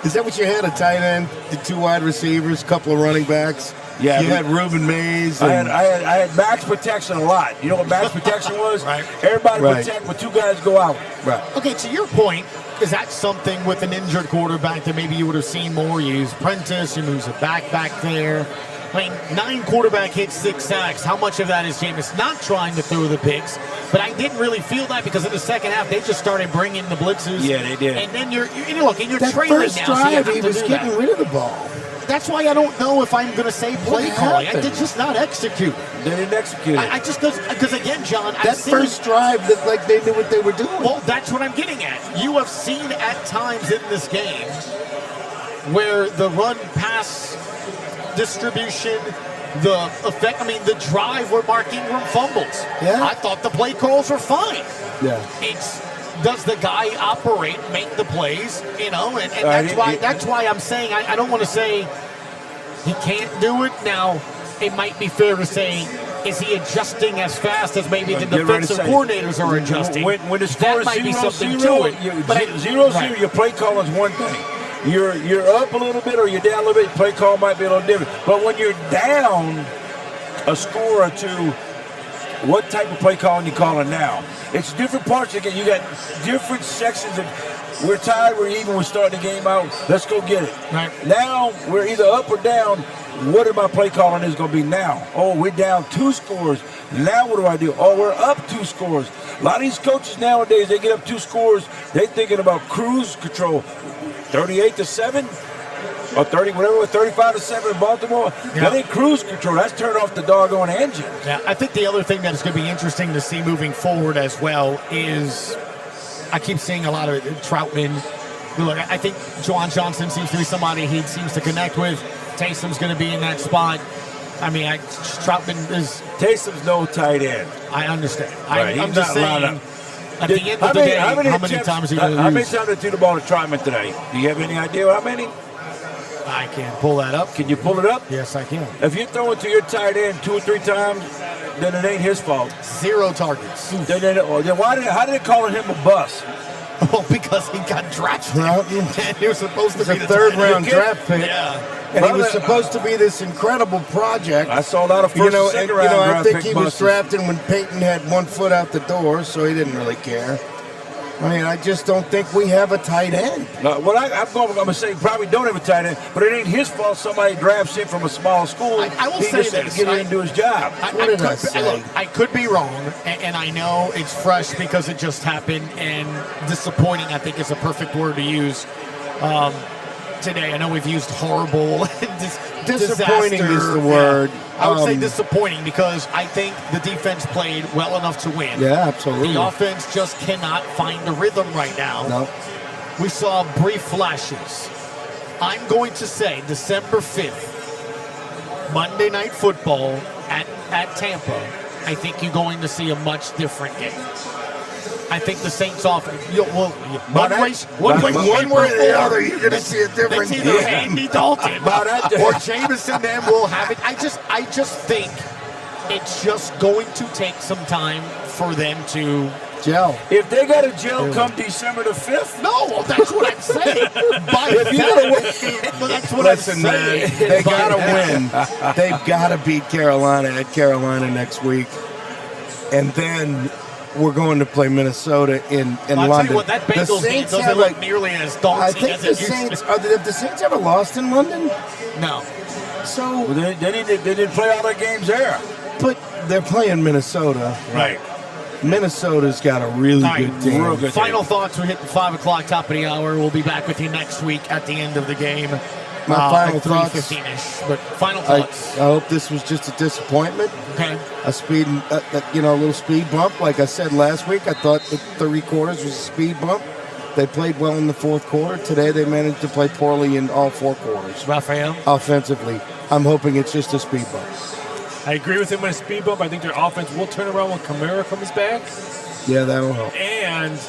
is that what you had? A tight end, the 2 wide receivers, couple of running backs. Yeah, you had Reuben Mays. I had max protection a lot. You know what max protection was? Right. Everybody protect, but 2 guys go out. Right. Okay, to your point, is that something with an injured quarterback that maybe you would have seen more? You use Prentice, you moves it back there. I mean, 9 quarterback hits, 6 sacks. How much of that is Jameis not trying to throw the picks? But I didn't really feel that because in the second half, they just started bringing the blitzes. Yeah, they did. And then you're trailing that first now. drive, So he was getting rid of the ball. That's why I don't know if I'm going to say play calling. I happened? did just not execute. They didn't execute it. I just because again, John, That first drive, that like they knew what they were doing. Well, that's what I'm getting at. You have seen at times in this game where the run-pass distribution, the effect. I mean, the drive where Mark Ingram fumbles. Yeah. I thought the play calls were fine. Yeah. It's does the guy operate, make the plays, and that's why I'm saying I don't want to say he can't do it. Now, it might be fair to say, is he adjusting as fast as maybe the defensive coordinators are adjusting? When the score that is might be something 0-0, to it. But 0-0, your play call is one thing. You're up a little bit or you're down a little bit, play call might be a little different. But when you're down a score or two, what type of play calling you calling now? It's different parts again. You got different sections of we're tired, we're even, we're starting the game out. Let's go get it. Right. Now we're either up or down. What am I play calling is going to be now? Oh, we're down 2 scores. Now what do I do? Oh, we're up 2 scores. A lot of these coaches nowadays, they get up 2 scores. They're thinking about cruise control, 38-7. Or 35-7 in Baltimore. Yeah. That ain't cruise control. That's turn off the doggone engine. Yeah, I think the other thing that is going to be interesting to see moving forward as well is I keep seeing a lot of Troutman. Look, I think Juwan Johnson seems to be somebody he seems to connect with. Taysom's going to be in that spot. I mean, Troutman is... Taysom's no tight end. I understand. Right, I'm just saying, at the end of the day, how many times are you going to lose? How many times did you throw the ball to Troutman today? Do you have any idea how many? I can pull that up. Can you pull it up? Yes, I can. If you throw it to your tight end 2 or 3 times, then it ain't his fault. 0 targets. Then how did they call him a bust? Well, because he got drafted. And he was supposed to be the 3rd-round draft pick. Yeah. And he was supposed to be this incredible project. I saw a lot of first and second round I think draft he pick was drafted when Peyton had 1 foot out the door, so he didn't really care. I mean, I just don't think we have a tight end. Well, I'm going to say probably don't have a tight end, but it ain't his fault somebody drafts him from a small school. I will he say just this. had to get in and do his job. I could be wrong, and I know it's fresh because it just happened, and disappointing, I think, is a perfect word to use today. I know we've used horrible and disappointing disaster. is the word. I would say disappointing because I think the defense played well enough to win. Yeah, absolutely. The offense just cannot find the rhythm right now. No. We saw brief flashes. I'm going to say December 5th, Monday Night Football at Tampa. I think you're going to see a much different game. I think the Saints offense. One way or the other, you're going to see a different. It's either Andy Dalton or Jameson. Then we'll have it. I just think it's just going to take some time for them to gel. If they got to gel come December the 5th, no, that's what I'm saying. That's what I'm saying. Man, they got to win. They've got to beat Carolina at Carolina next week, and then we're going to play Minnesota in London. I'll tell you what, that Bengals game doesn't look nearly as daunting I think as the Saints. Have the Saints ever lost in London? No. So they didn't play all their games there. But they're playing Minnesota. Right. Minnesota's got a really good team. Real good Final team. thoughts. We hit the 5 o'clock top of the hour. We'll be back with you next week at the end of the game. My final thoughts. 3:15ish. But final thoughts. I hope this was just a disappointment. Okay. A little speed bump. Like I said last week, I thought the 3 quarters was a speed bump. They played well in the 4th quarter. Today they managed to play poorly in all 4 quarters. Raphael? Offensively. I'm hoping it's just a speed bump. I agree with him on a speed bump. I think their offense will turn around when Kamara comes back. Yeah, that'll help. And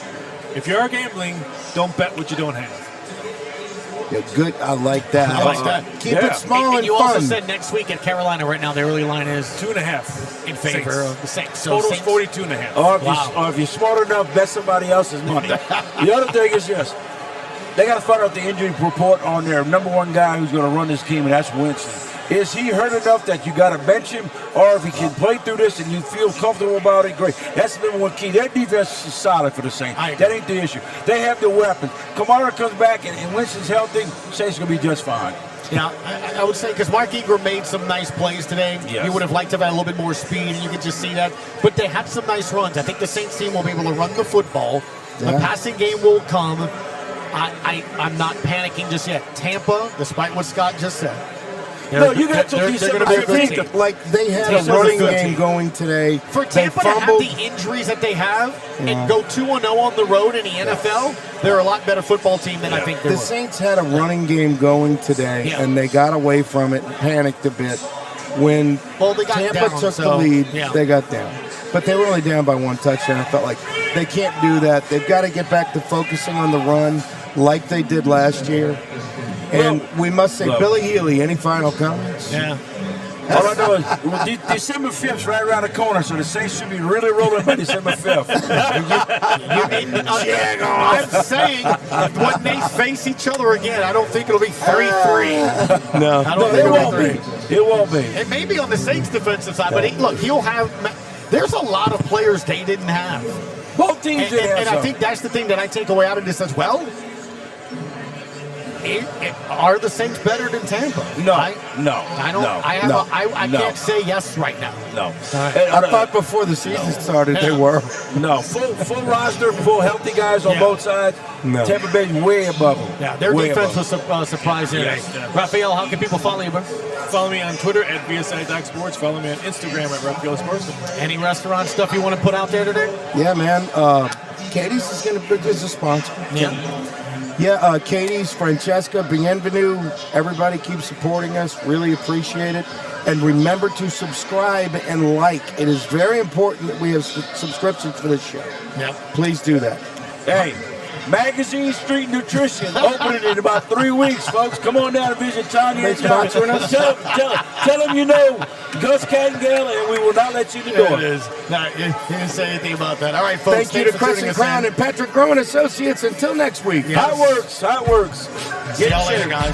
if you are gambling, don't bet what you don't have. Yeah, good. I like that. I like that. Keep it small and you fun. also said next week at Carolina. Right now, the early line is 2.5 in favor of the Saints. So Total's Saints, 42.5. Or if you're smart enough, bet somebody else's money. The other thing is this. They got to find out the injury report on their number 1 guy who's going to run this team, and that's Winston. Is he hurt enough that you got to bench him? Or if he can play through this and you feel comfortable about it, great. That's the number one key. Their defense is solid for the Saints. That ain't the issue. They have the weapons. Kamara comes back and Winston's healthy, Saints going to be just fine. Yeah, I would say because Mark Ingram made some nice plays today. Yes. You would have liked to have had a little bit more speed, and you could just see that. But they had some nice runs. I think the Saints team will be able to run the football. Yeah. The passing game will come. I'm not panicking just yet. Tampa, despite what Scott just said. No, you got to be they're gonna be a good team. Like they had Tampa's a running a good game team. going today. For Tampa to have the injuries that they have and go 2-0 on the road in the NFL, they're a lot better football team than I think they were. The Saints had a running game going today, and they got away from it and panicked a bit. When they got Tampa down, took the lead, yeah. they got down. But they were only down by one touchdown. I felt like they can't do that. They've got to get back to focusing on the run like they did last year. And we must say, Billy Healy, any final comments? Yeah. All I know is December 5th is right around the corner, so the Saints should be really rolling by December 5th. I'm saying when they face each other again, I don't think it'll be 3-3. No. I don't think It won't it'll be 3. be. It won't be. It may be on the Saints defensive side, but he'll have. There's a lot of players they didn't have. Both teams did have And I think that's the thing that I take away out of this as well. Are the Saints better than Tampa? No, I don't. no, I can't say yes right now. No. I thought before the season started they were. No, full roster, full healthy guys on both sides. No. Tampa Bay's way above them. Yeah, their Way defense above was surprising. Yes. Raphael, how can people follow you, bro? Follow me on Twitter at VSI.Sports. Follow me on Instagram at Raphael Sports. Any restaurant stuff you want to put out there today? Yeah, man. Katie's is going to be a sponsor. Yeah, Katie's, Francesca, bienvenue. Everybody keep supporting us. Really appreciate it. And remember to subscribe and like. It is very important that we have subscriptions for this show. Yeah. Please do that. Hey, Magazine Street Nutrition opening in about 3 weeks, folks. Come on down and visit Tanya. They sponsoring us? Tell them you know Gus Cattengale, and we will not let you in the door. It is. No, you didn't say anything about that. All right, folks. Thank you to Crescent Crown and Patrick Groen Associates. Until next week. How it works. See y'all later, guys.